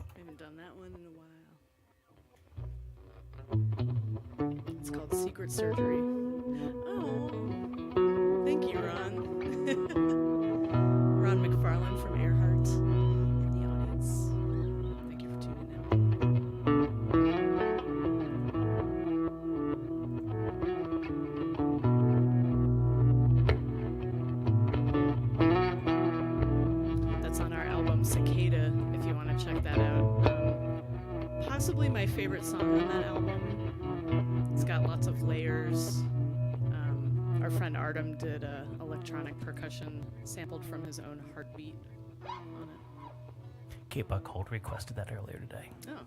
I haven't done that one in a while. It's called Secret Surgery. Oh, thank you, Ron. Ron McFarlane from Earhart in the audience. Thank you for tuning in. That's on our album Cicada, if you want to check that out. Possibly my favorite song on that album. It's got lots of layers. Our friend Artem did electronic percussion sampled from his own heartbeat on it. Kate Buckhold requested that earlier today. Oh.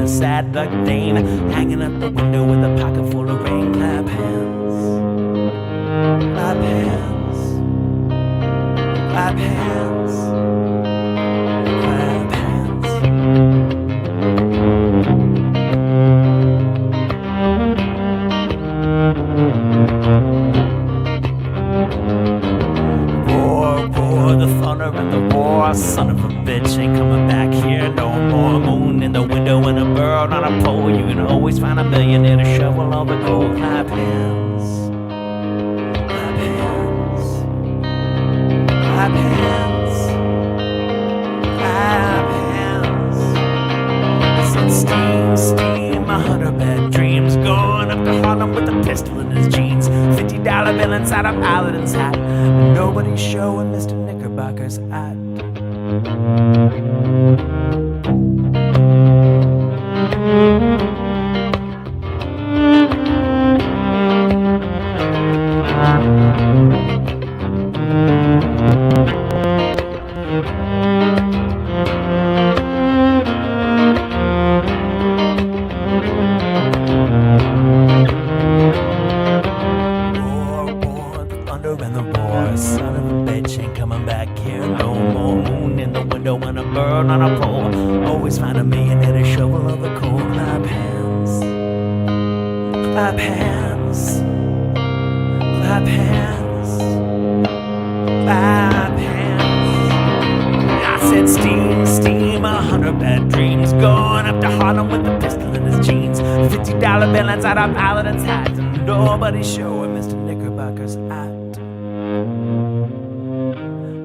Sad duck dame hanging up the window with a pocket full of rain. Clap hands, clap hands, clap hands, clap hands. Roar, roar, the thunder and the roar. Son of a bitch ain't coming back here no more. Moon in the window and a bird on a pole. You can always find a millionaire to shovel all the gold. Clap hands, clap hands, clap hands, clap hands. I said steam, steam, 100 dreams. Going up to Harlem with a pistol in his jeans. $50 bill inside of Aladdin's hat. Nobody's showing Mr. Knickerbocker's at. thunder and the roar. Son of a bitch ain't coming back here no more. Moon in the window and a bird on a pole. Always find a million and a shovel of the cold. Clap hands, clap hands, clap hands, clap hands. I said steam, steam, 100 bad dreams. Going up to Harlem with a pistol in his jeans. $50 bill inside our Paladin's hat. And nobody's showing Mr. Knickerbocker's act.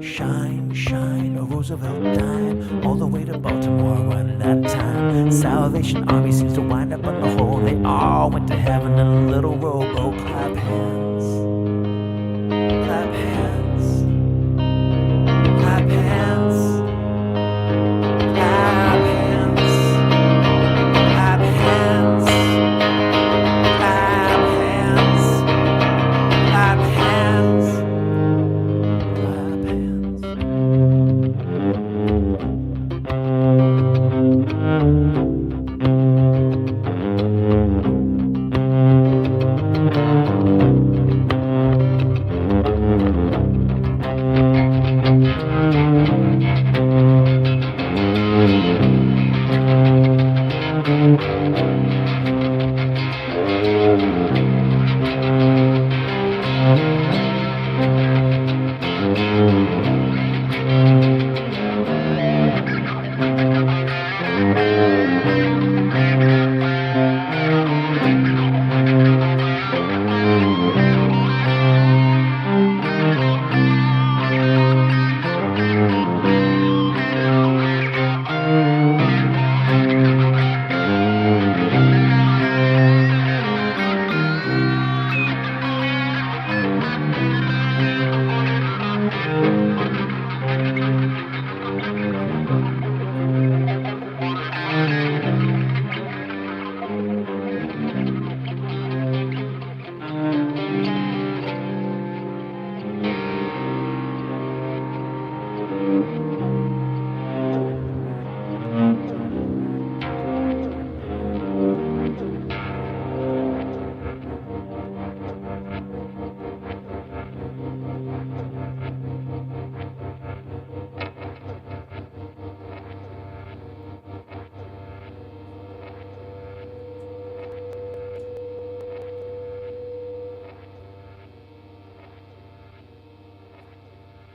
Shine, shine, a Roosevelt dime. All the way to Baltimore, running out of time. Salvation Army seems to wind up on the hole. They all went to heaven in a little rowboat. Clap hands, clap hands, clap hands.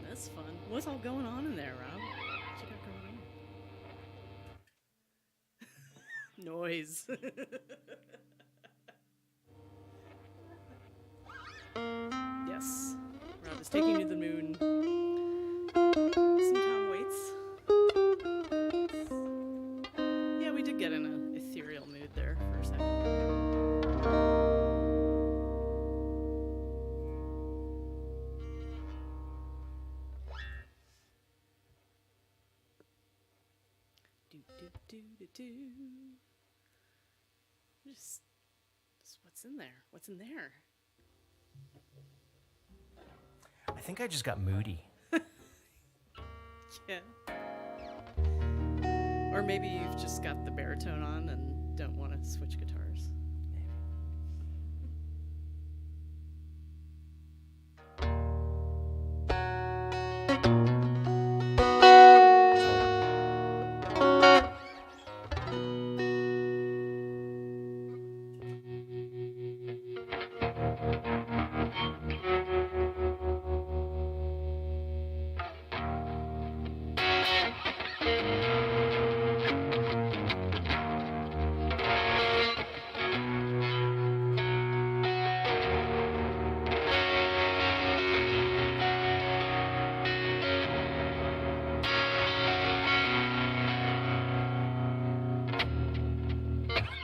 That's fun. What's all going on in there, Rob? What you got going on? Noise. Yes. Rob is taking you to the moon. Some Tom Waits. Yeah, we did get in an ethereal mood there for a second. Just what's in there? What's in there? I think I just got moody. Yeah. Or maybe you've just got the baritone on and don't want to switch guitars.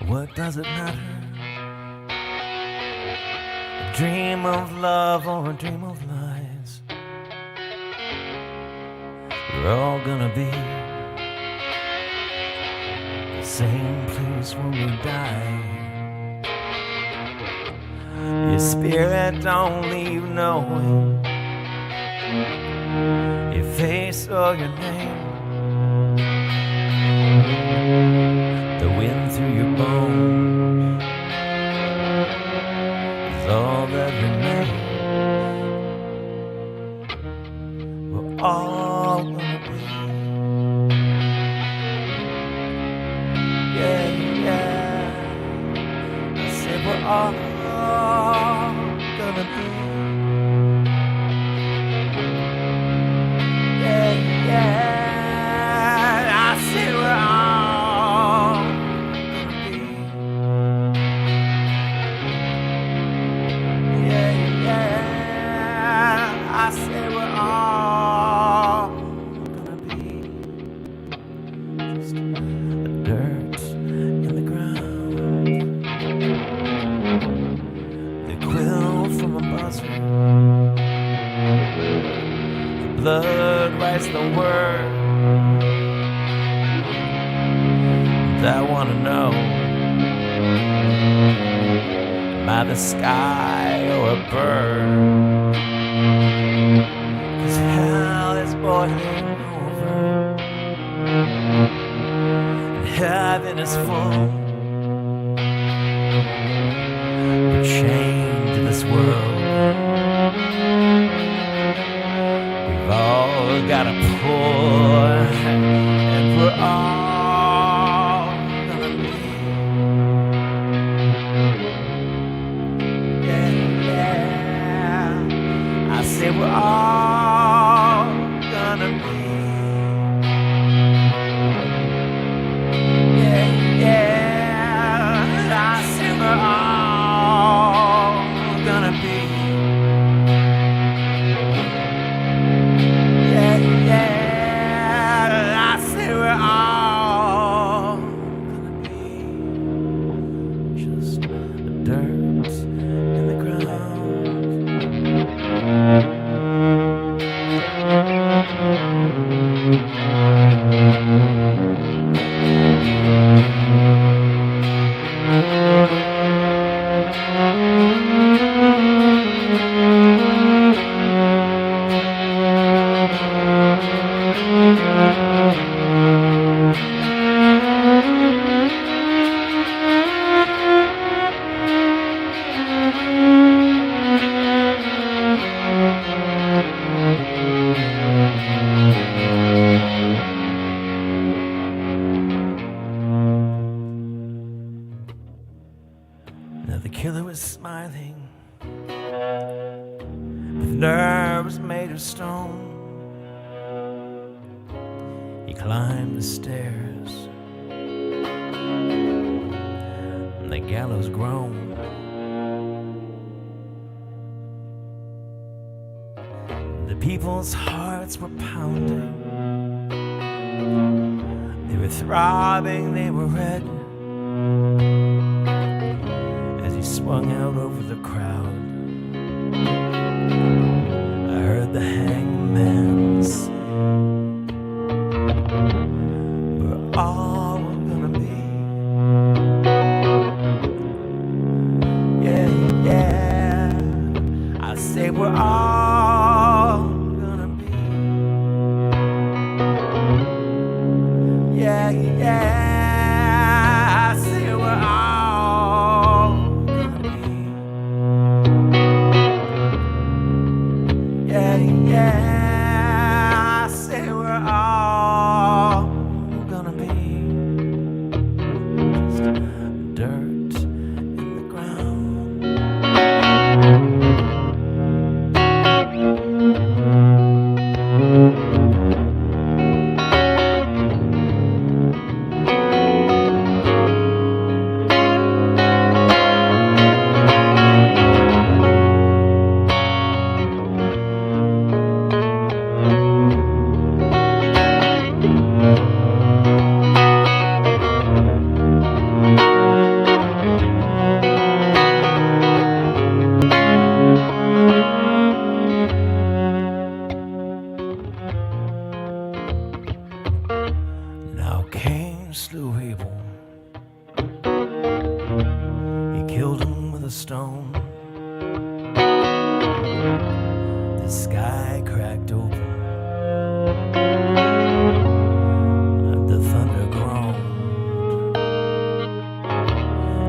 What does it matter? A dream of love or a dream of lies. We're all gonna be the same place when we die. Your spirit don't leave knowing your face or your name. The wind through your bones is all that remains. all gonna be. Yeah, yeah. I said we're all gonna be. Yeah, yeah. I said we're all gonna be. Yeah, yeah. I said we're all gonna be. Just dirt in the ground, the quill from a buzzer, the blood writes the word. I wanna know, am I the sky or a bird? 'Cause hell is boiling over, and heaven is full. We're chained to this world. We've all gotta pull, and we're all gonna be. Yeah, yeah. I say we're all gonna be. Yeah, yeah. I say we're all gonna be. Yeah, yeah. I say we're all gonna be. Just dirt in the ground. Now the killer was smiling, with nerves made of stone. He climbed the stairs, and the gallows groaned. The people's hearts were pounding. They were throbbing, they were red. As he swung out over the crowd, I heard the hangman say, we're all gonna be. Yeah, yeah. I say we're all gonna be. Yeah, yeah. I say we're all gonna be. Yeah, yeah. I say we're all gonna be. Just dirt in the ground. Now Cain slew Abel. He killed him with a stone. The sky cracked open, and the thunder groaned.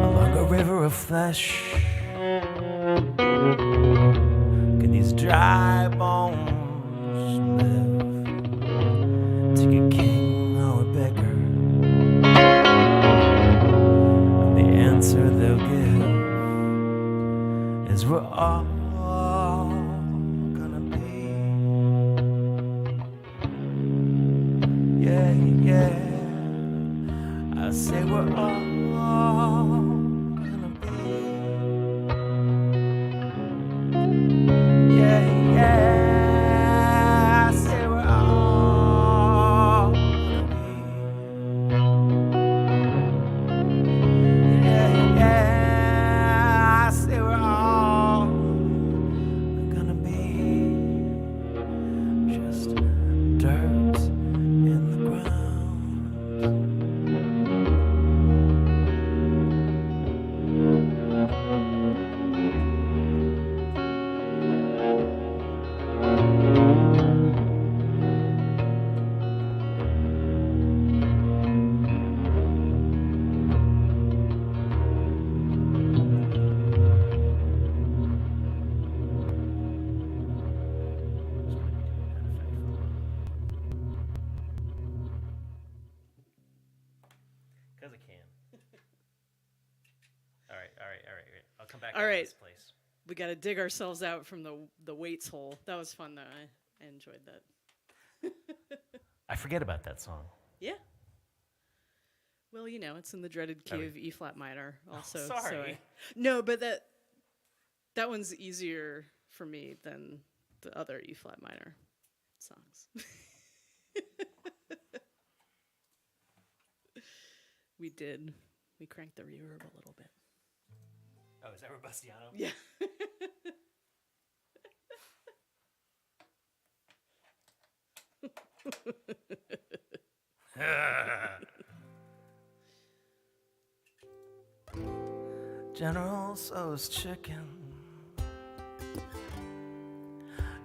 Along a river of flesh, can these dry bones live? you get king or a beggar? And the answer they'll give is we're all gonna be. Yeah, yeah. I say we're all gonna be. Yeah, yeah. I say we're all gonna be. Yeah, yeah. I say we're all gonna be just dirt in the ground. Because I can. All right. I'll come back All to right. this place. We got to dig ourselves out from the weights hole. That was fun, though. I enjoyed that. I forget about that song. Yeah. Well, you know, it's in the dreaded key Sorry. of E flat minor. Also, sorry. So no, but that one's easier for me than the other E flat minor songs. We cranked the reverb a little bit. Oh, is that Robustiano? Yeah. General Tso's chicken.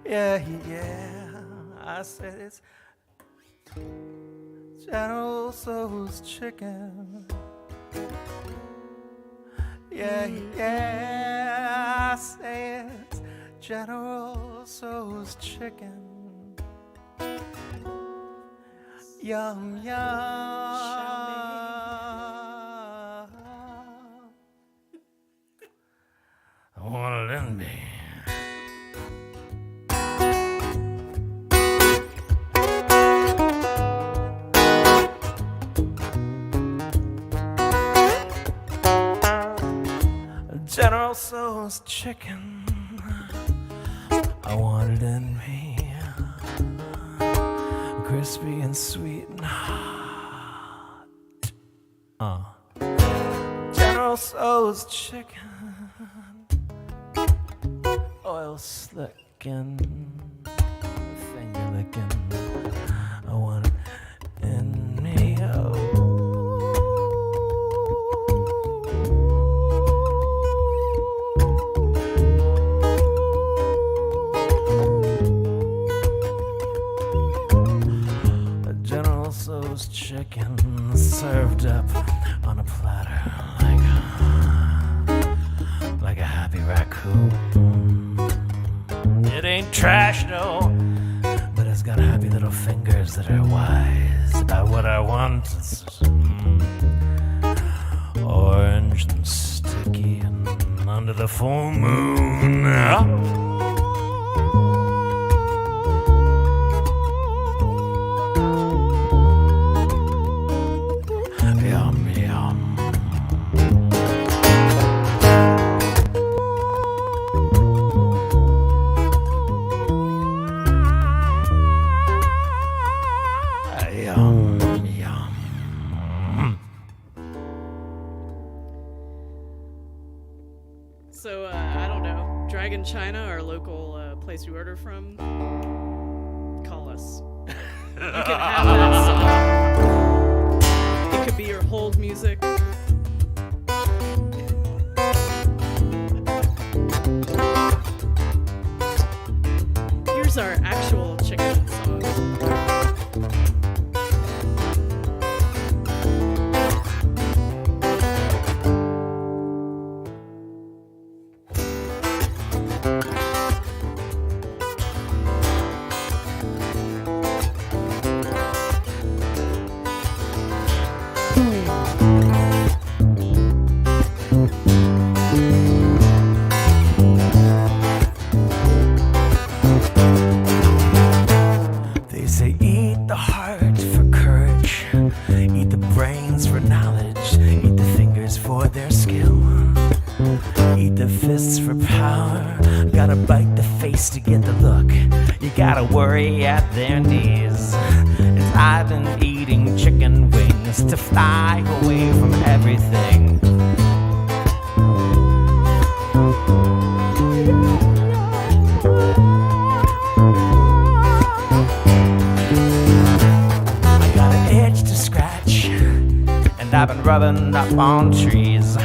Yeah, yeah. I said it's General Tso's chicken. Yeah, yeah. I say it's General Tso's chicken. Yum, yum. I wanna lend me. General Tso's chicken. I want it in me. Crispy and sweet and hot. General Tso's chicken. Oil slicking, finger licking. I want it in me. General Tso's chicken served up on a platter like a happy raccoon. It ain't trash, no, but it's got happy little fingers that are wise about what I want. It's orange and sticky and under the full moon. Yum, yum. Yum, yum. So I don't know. Dragon China, our local place we order from. Call us. You can have that song. It could be your hold music. Here's our actual chicken song. gotta worry at their knees. And I've been eating chicken wings to fly away from everything. I got an itch to scratch, and I've been rubbing up on trees.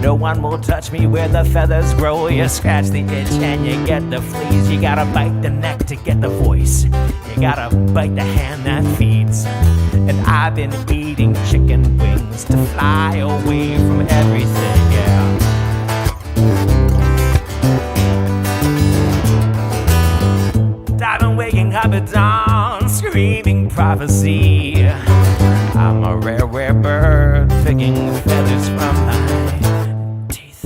No one will touch me where the feathers grow. You scratch the itch and you get the fleas. You gotta bite the neck to get the voice. You gotta bite the hand that feeds. And I've been eating chicken wings to fly away from everything, yeah. I've been waking up at dawn, screaming prophecy. I'm a rare, rare bird, picking feathers from my teeth.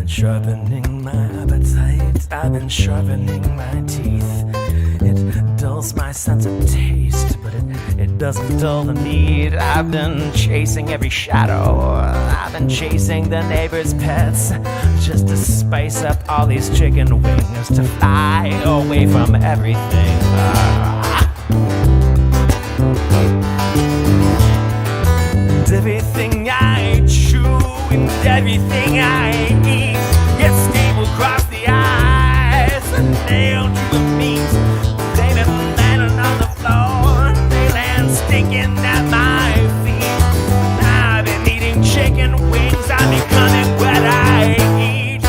Sharpening my appetite, I've been sharpening my teeth. It dulls my sense of taste, but it doesn't dull the need. I've been chasing every shadow, I've been chasing the neighbor's pets, just to spice up all these chicken wings, to fly away from everything. And everything I chew and everything I eat gets stapled across the eyes and nailed to the meat. They've been landing on the floor, they land stinking at my feet. I've been eating chicken wings, I'm becoming what I eat.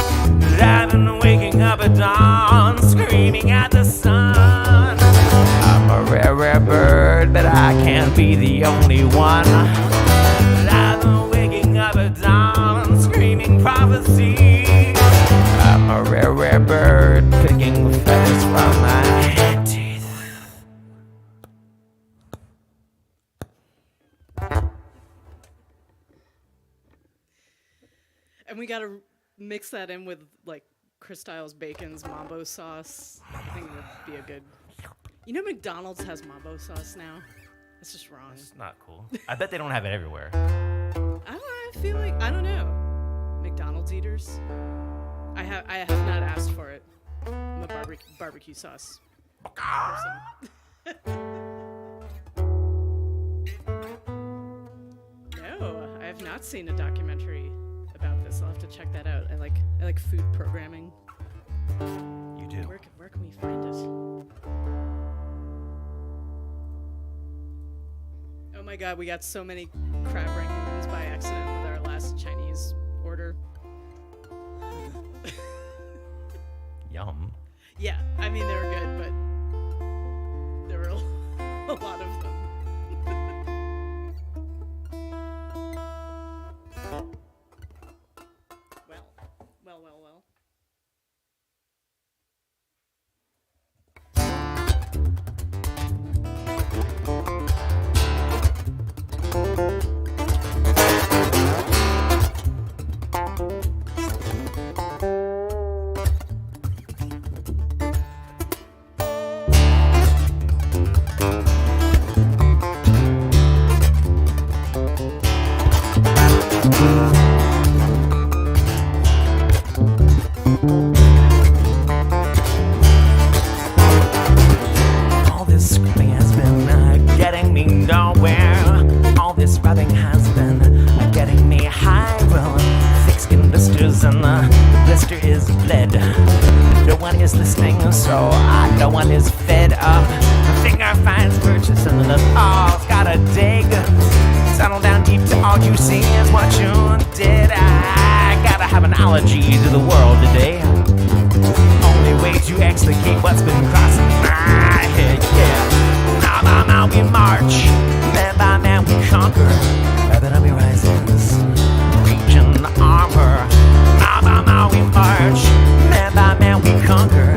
I've been waking up at dawn, screaming at the sun. I'm a rare, rare bird, but I can't be the only one. I've been waking up at dawn, screaming prophecy. I'm a rare, rare bird, picking feathers from my teeth. And we gotta mix that in with like Chris Styles Bacon's mambo sauce. I think it would be a good. You know, McDonald's has mambo sauce now. That's just wrong. It's not cool. I bet they don't have it everywhere. I don't know. I feel like I don't know. McDonald's eaters. I have not asked for it. I'm a barbecue sauce person. No, I have not seen a documentary about this. I'll have to check that out. I like food programming. You do. Where can we find it? Oh my god, we got so many crab rangoons by accident with our last Chinese order. Yum. Yeah, I mean they were good, but there were a lot of them. Well. All this scrubbing has been getting me nowhere. All this rubbing has been getting me high. Well, thick skin blisters and the blister is bled. No one is listening, so no one is fed up. The finger finds purchase and the paw's gotta dig. Settle down deep to all you see is what you did. I gotta have an allergy to the world today. Only way to explicate what's been crossing my head, yeah. Now by now we march, man by man we conquer. Rabbit on we rises, reaching the armor. Now by now we march, man by man we conquer.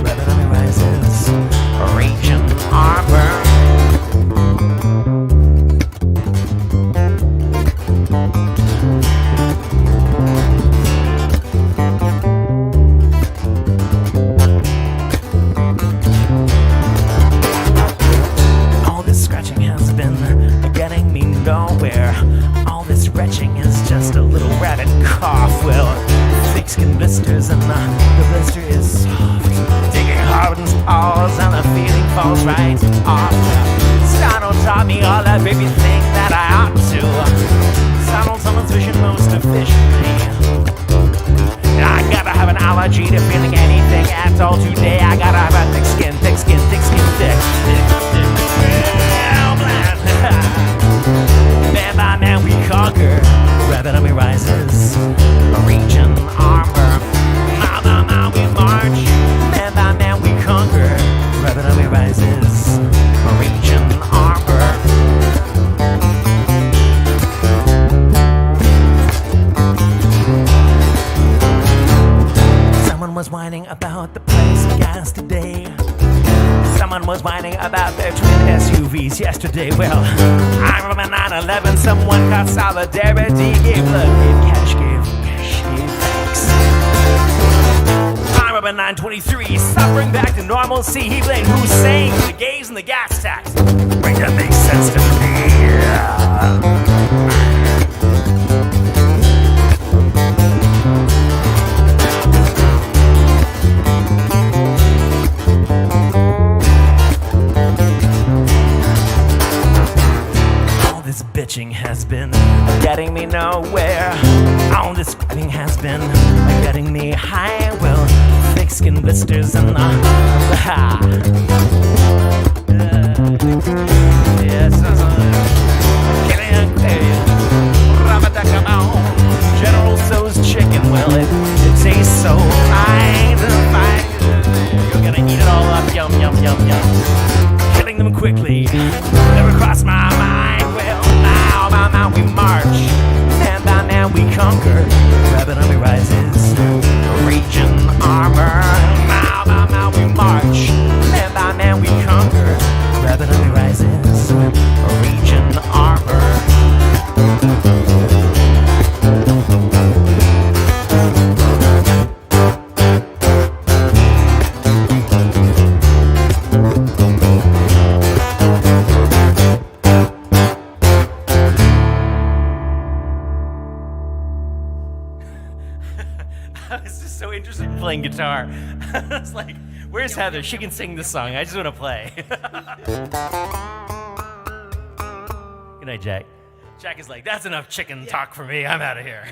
Rabbit on we rises. falls right off. Donald taught me all of everything that I ought to. Donald someone's vision most efficiently. I gotta have an allergy to feeling anything at all today. I gotta have a thick skin, thick skin, thick skin, thick. Oh, man. Man by man we conquer. Rabbit army rises. Region armor. Mile by mile we march. Man by man we conquer. Rabbit army rises. Region armor. Someone was whining about the price of gas today. Someone was whining about their twin SUVs yesterday. Well, I remember 9/11. Someone got solidarity, gave blood, gave cash, gave thanks. I remember 9/23. Suffering back to normalcy. He blamed Hussein for the gays and the gas tax. Make that make sense to me. This bitching has been getting me nowhere. All this scrubbing has been getting me high. Well, thick skin blisters and yes, General Tso's chicken. Well, it tastes so fine. You're gonna eat it all up. Yum, yum, yum, yum. Killing them quickly never crossed my mind. Well, now by now we march, and by now we conquer. Rabbit army rises, region armor. Now by now we march, and by now we conquer. Rabbit army rises, region armor. I was just so interested in playing guitar. I was like, where's Heather? She can sing this song. I just want to play. Good night, Jack. Jack is like, that's enough chicken talk for me. I'm out of here.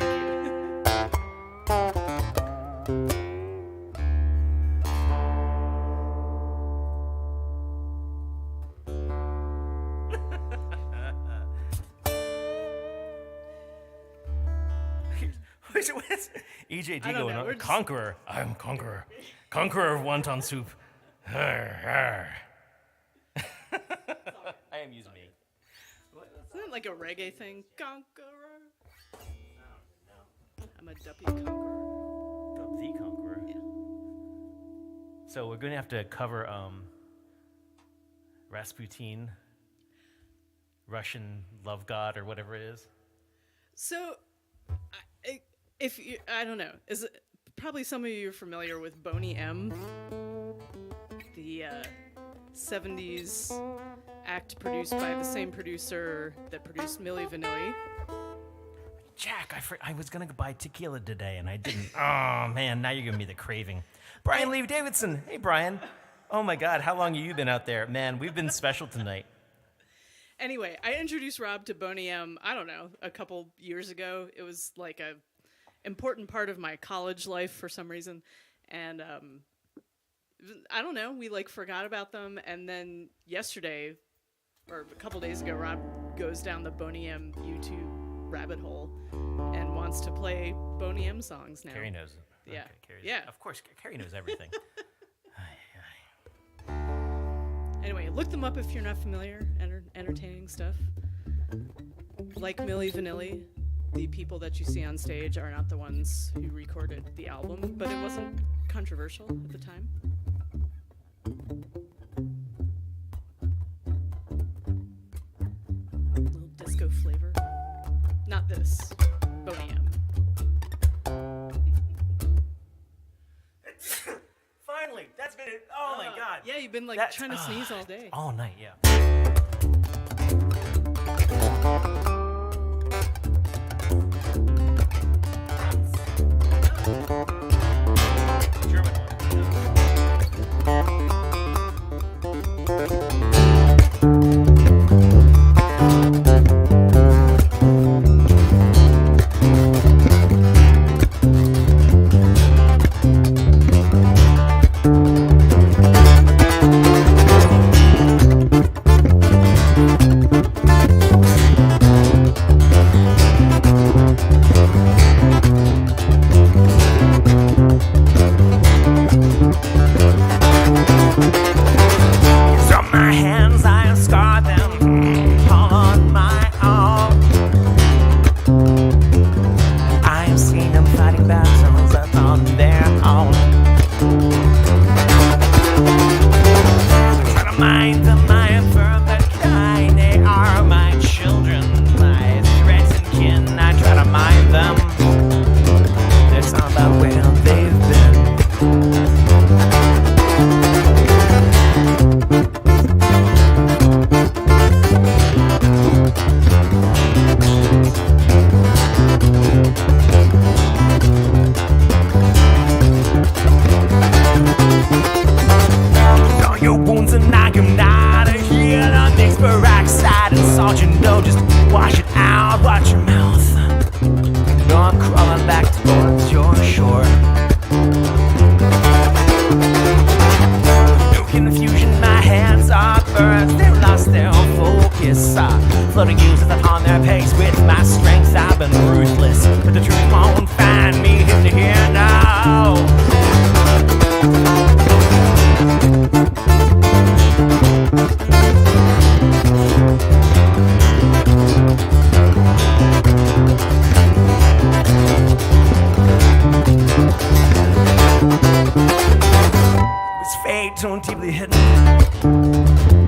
What's EJD going on? Conqueror. I'm conqueror. Conqueror of wonton soup. I am using me. Isn't it like a reggae thing? Conqueror. No. I'm a duppy conqueror. The Conqueror. Yeah. So we're going to have to cover Rasputin, Russian love god, or whatever it is. So, if you, I don't know, is it, probably some of you are familiar with Boney M, the 70s act produced by the same producer that produced Milli Vanilli. Jack, I was going to buy tequila today, and I didn't. Oh, man, now you're giving me the craving. Brian Lee Davidson. Hey, Brian. Oh, my God, how long have you been out there? Man, we've been special tonight. Anyway, I introduced Rob to Boney M, I don't know, a couple years ago. It was like a important part of my college life for some reason. And I don't know, we like forgot about them. And then yesterday, or a couple days ago, Rob goes down the Boney M YouTube rabbit hole and wants to play Boney M songs now. Carrie knows it. Yeah. Okay, Carrie's, Yeah. Of course, Carrie knows everything. Anyway, look them up if you're not familiar. Entertaining stuff. Like Milli Vanilli, the people that you see on stage are not the ones who recorded the album, but it wasn't controversial at the time. A little disco flavor. Not this. Boney M. Finally, that's been it. Oh, my God. Yeah, you've been like trying to sneeze all day. All night, yeah. German one. mind them, I affirm that kind. They are my children, my threats and kin. I try to mind them. It's all about where they've been. All your wounds and knock them not a heal. Mix peroxide and salt, you know, just wash it out, watch your mouth. No, I'm crawling back towards your shore. No confusion, my hands are birds. They lost their focus. Floating users on their pace with my strength. I've been ruthless, but the truth won't find me here now. Too deeply hidden.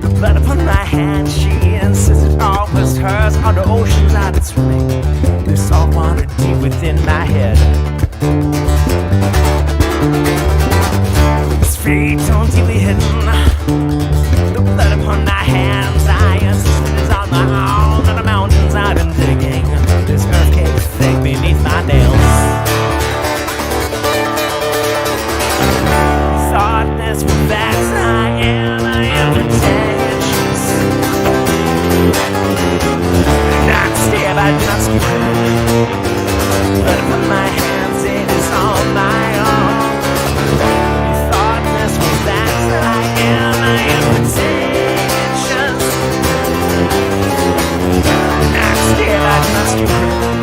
The blood upon my hand, she insisted all was hers. On the oceans I've been swimming, this salt water deep within my head. This fate too deeply hidden. The blood upon my hands, I insisted is on my own. On the mountains I've been digging, this earth cake thick beneath my nails. Thought this was facts, I am pretentious. Not scared, I do not scream. But upon my hands, it is all my own. Thought this was facts, I am pretentious. Not scared, I do not scream.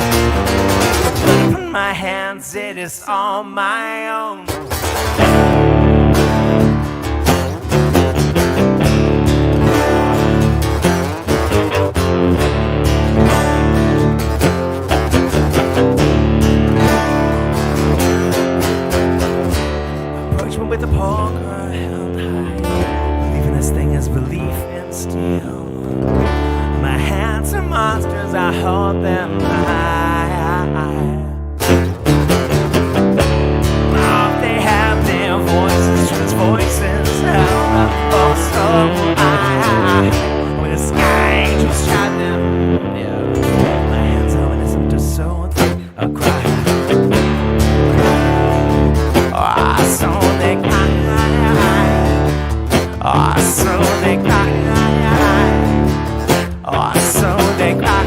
But upon my hands, it is all my own. With the poker held high, believing this thing is belief in steel. My hands are monsters, I hold them high. Oh, they have their voices, trans voices held up also high. When the sky just shot them, yeah. My hands are innocent to so a cry. So they cry, oh, so they cry, oh, so they cry.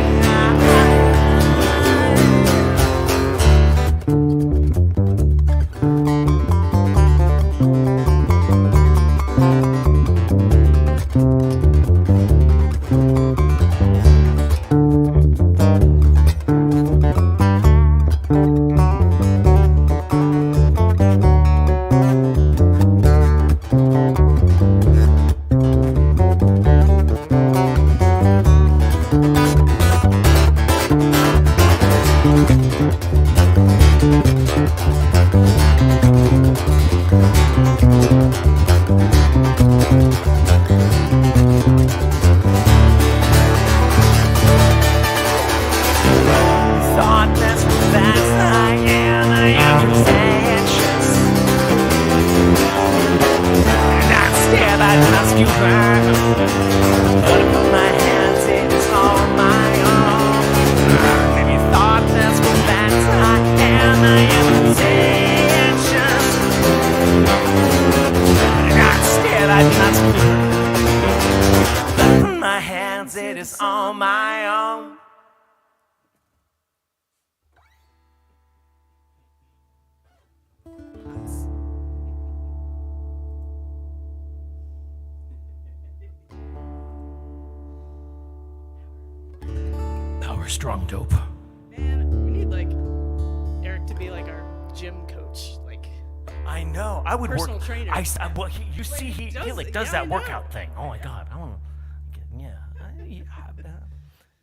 Strong dope. Man, we need like Eric to be like our gym coach, like. I know. I would personal work. trainer. Well, you see, he like does that workout thing. Oh my God, I want to. Yeah.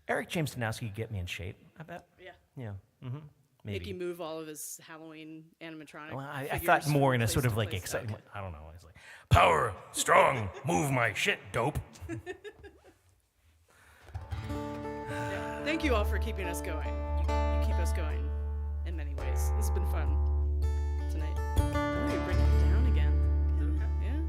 Eric James Danowski could get me in shape. I bet. Yeah. Yeah. Mm-hmm. make Maybe. you move all of his Halloween animatronic. Well, I figures thought more from in a place sort of to like place. excitement. Okay. I don't know. It's like power, strong, move my shit, dope. Thank you all for keeping us going. You keep us going in many ways. This has been fun tonight. Oh, you bring it down again. Yeah.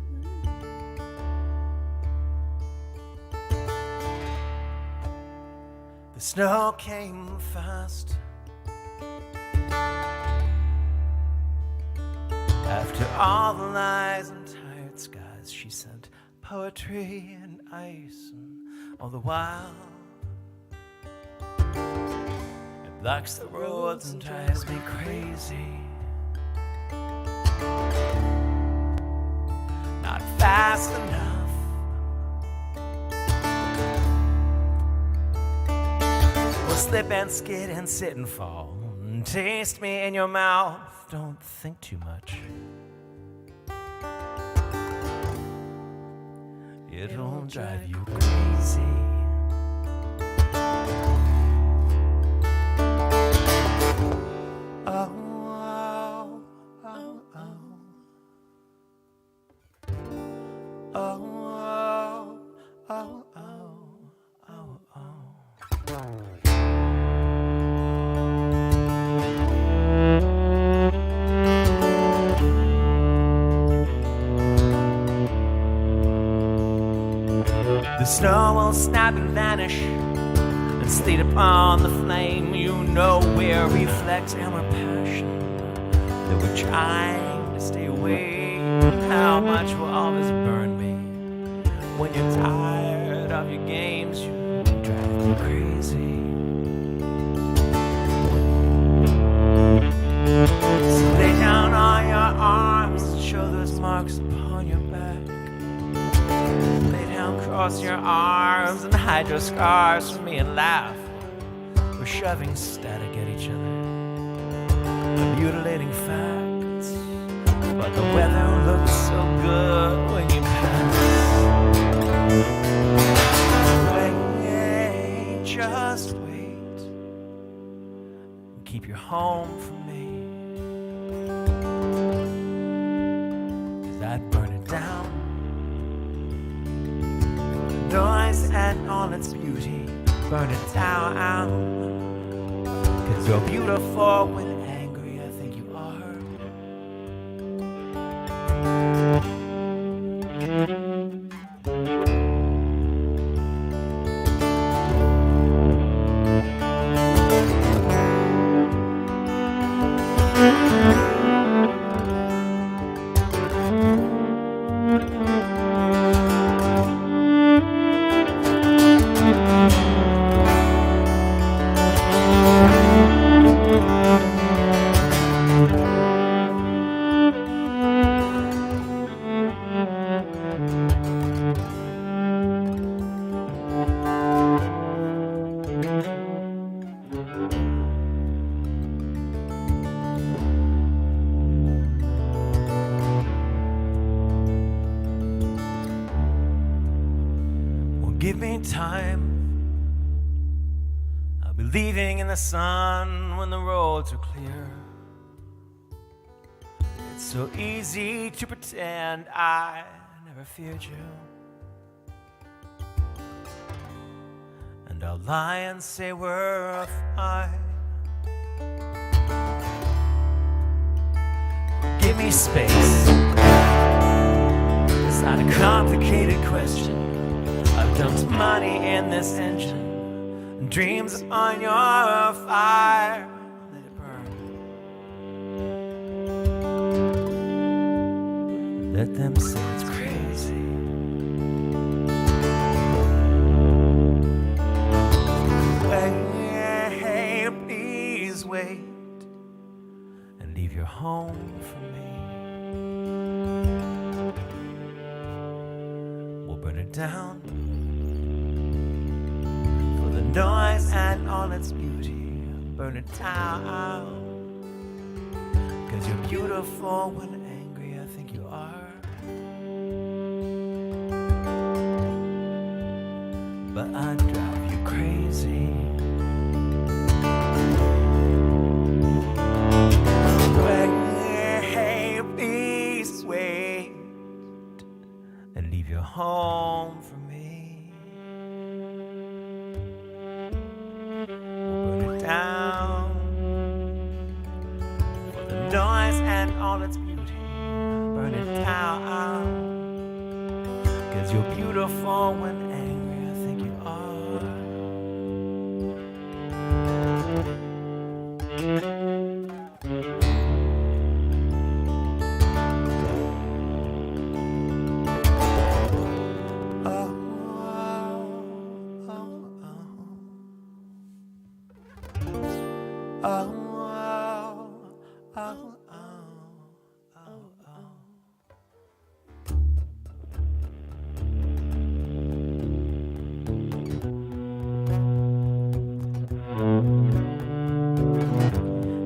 The snow came fast. After all the lies and tired skies, she sent poetry and ice, and all the while it blocks the roads and drives me crazy. Not fast enough. We'll slip and skid and sit and fall. And taste me in your mouth. Don't think too much. It'll drive you crazy. Oh, oh, oh, oh. Oh, oh, oh, oh, oh. The snow will snap and vanish and sleet upon the flame. You know we're reflex and we're passion, that we're trying to stay away. How much will all this burn me? When you're tired of your games, you drive me crazy. So lay down on your arms and show those marks upon your back. Lay down, cross your arms and hide your scars from me and laugh. We're shoving static at each other, mutilating facts. But the weather looks so good when you pass. Wait, just wait. Keep your home for me, 'cause I'd burn it down. Noise and all its beauty, burn it down. 'Cause you're beautiful when angry, I think you are. Give me time. I'll be leaving in the sun when the roads are clear. It's so easy to pretend I never feared you. And I'll lie and say we're fine. Give me space. It's not a complicated question. I've dumped money in this engine, dreams on your fire. Let it burn. Let them say it's crazy. Wait, please wait, and leave your home for me. We'll burn it down. Noise and all its beauty, burn it down. 'Cause you're beautiful when angry, I think you are. But I'd drive you crazy. a home for me. We'll burn it down for the noise and all its beauty. Burn it down, 'cause you're beautiful when angry, I think you are.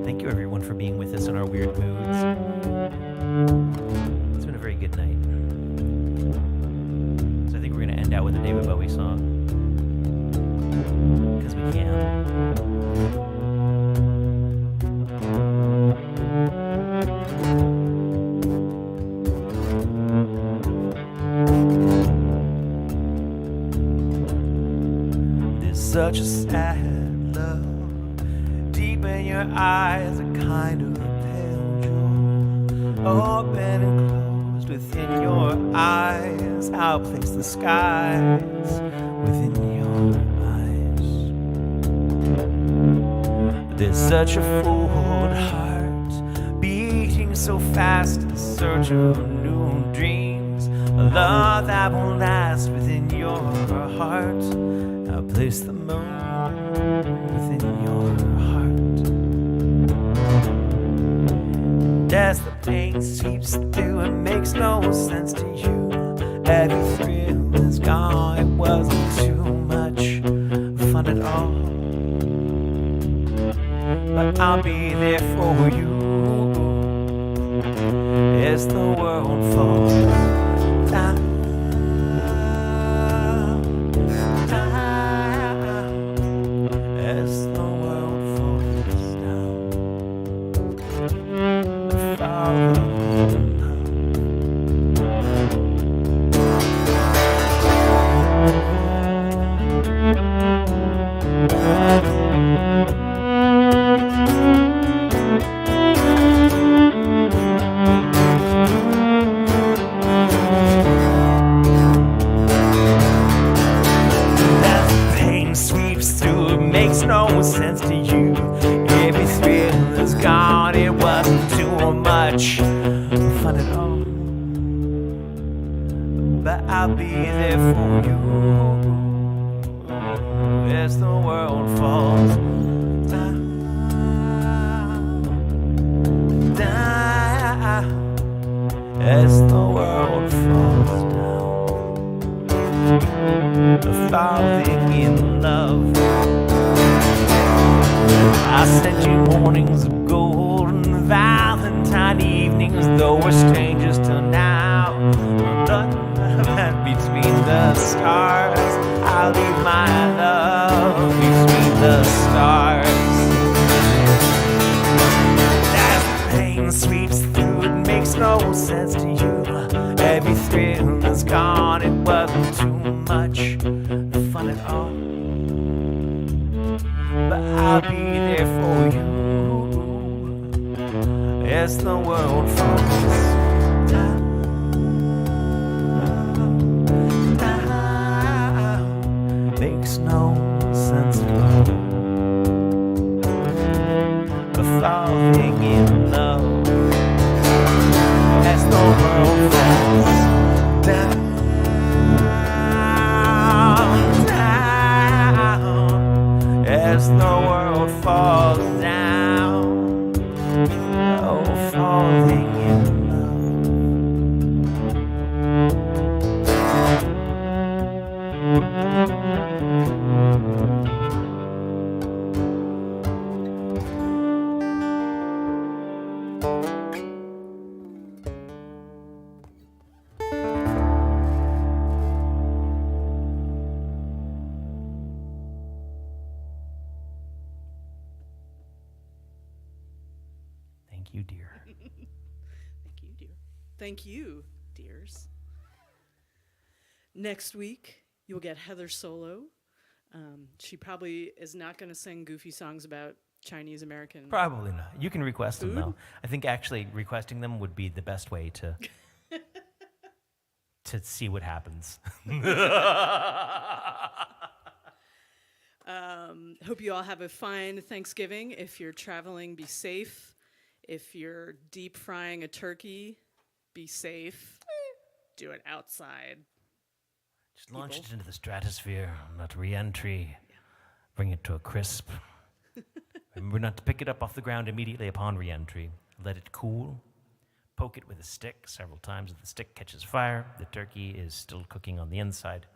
Thank you, everyone, for being with us in our weird moods. It's been a very good night. So I think we're going to end out with a David Bowie song. Because we can. There's such a sad love deep in your eyes, a kind of pale jewel, open and closed within your eyes. I'll place the skies within your eyes. There's such a fooled heart beating so fast in search of new dreams, a love that won't last within your heart. I'll place the moon within your heart. As the pain seeps through, it makes no sense to you. Every thrill is gone, it wasn't too much fun at all. But I'll be there for you as the world falls down. As the world falls down, the Father no sense to you. Every thrill is gone, it wasn't too much fun at all. But I'll be there for you as the world falls down, down, as the world falls down, falling in love. I sent you mornings of gold and Valentine evenings, though we're strangers till now. We're nothing but between the stars. I'll leave my love between the stars. As the pain sweeps through, it makes no sense to you. Every thrill is gone, it wasn't too much fun at all. But I'll be there for you as the world falls down, down. Makes no sense at all. But falling in love as the world falls down. As the world falls down, oh, falling in Thank you, dear. Thank you, dear. Thank you, dears. Next week, you'll get Heather solo. She probably is not going to sing goofy songs about Chinese American. Probably not. You can request them, Food? though. I think actually requesting them would be the best way to to see what happens. Hope you all have a fine Thanksgiving. If you're traveling, be safe. If you're deep frying a turkey, be safe. Do it outside. Just launch it into the stratosphere, not re-entry. Bring it to a crisp. Remember not to pick it up off the ground immediately upon re-entry. Let it cool. Poke it with a stick several times. If the stick catches fire, the turkey is still cooking on the inside.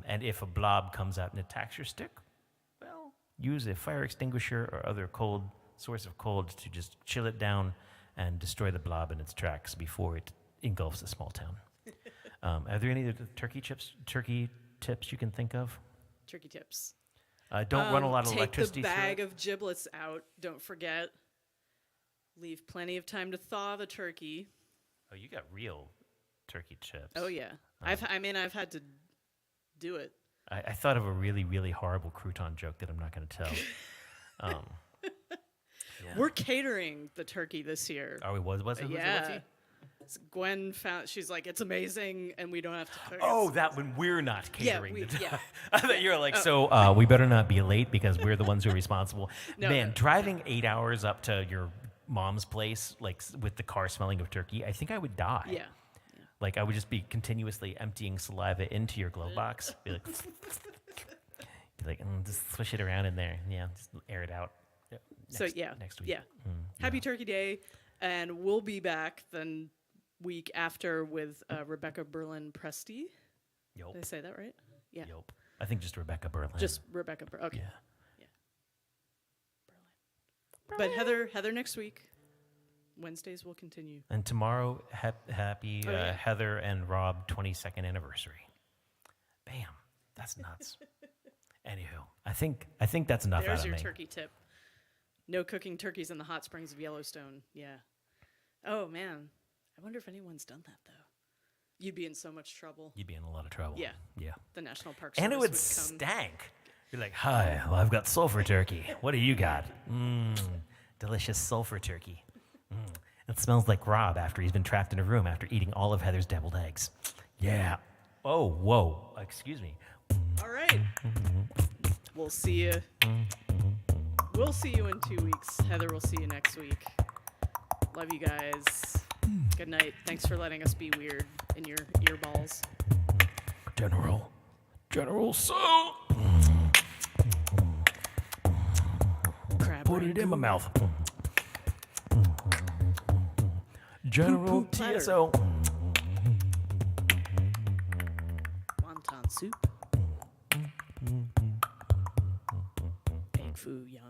And if a blob comes out and attacks your stick, well, use a fire extinguisher or other cold source of cold to just chill it down and destroy the blob in its tracks before it engulfs a small town. Are there any other turkey tips you can think of? Turkey tips. Don't run a lot of Take electricity the through bag it. of giblets out. Don't forget. Leave plenty of time to thaw the turkey. Oh, you got real turkey chips. Oh yeah, I've had to do it. I thought of a really, really horrible crouton joke that I'm not going to tell. We're catering the turkey this year. Oh, it was it? Yeah. Gwen found. She's like, it's amazing, and we don't have to cook. Oh, that when we're not catering. Yeah. I thought you were like, so we better not be late because we're the ones who are responsible. No, Man, no. driving 8 hours up to your mom's place, like with the car smelling of turkey, I think I would die. Yeah. Like I would just be continuously emptying saliva into your glove box. Be like, just swish it around in there. Yeah, just air it out. Next week. Yeah. Happy Turkey Day, and we'll be back the week after with Rebecca Berlin-Presti. Yup. Did I say that right? Yeah. Yup. I think just Rebecca Berlin. Just Rebecca Berlin. Okay. Yeah. Berlin. But Heather next week. Wednesdays will continue. And tomorrow, happy Heather and Rob 22nd anniversary. Bam. That's nuts. Anywho, I think that's enough There's out of your me. turkey tip. No cooking turkeys in the hot springs of Yellowstone. Yeah. Oh, man. I wonder if anyone's done that, though. You'd be in so much trouble. You'd be in a lot of trouble. Yeah. Yeah. The National Park And it would Service come. stank. You're like, hi, well, I've got sulfur turkey. What do you got? Delicious sulfur turkey. It smells like Rob after he's been trapped in a room after eating all of Heather's deviled eggs. Yeah. Oh, whoa. Excuse me. All right. We'll see you. We'll see you in 2 weeks. Heather will see you next week. Love you guys. Good night. Thanks for letting us be weird in your earballs. General Tso. Crab Put it in my mouth. General Poop platter. Tso. Wonton soup. Pig foo young.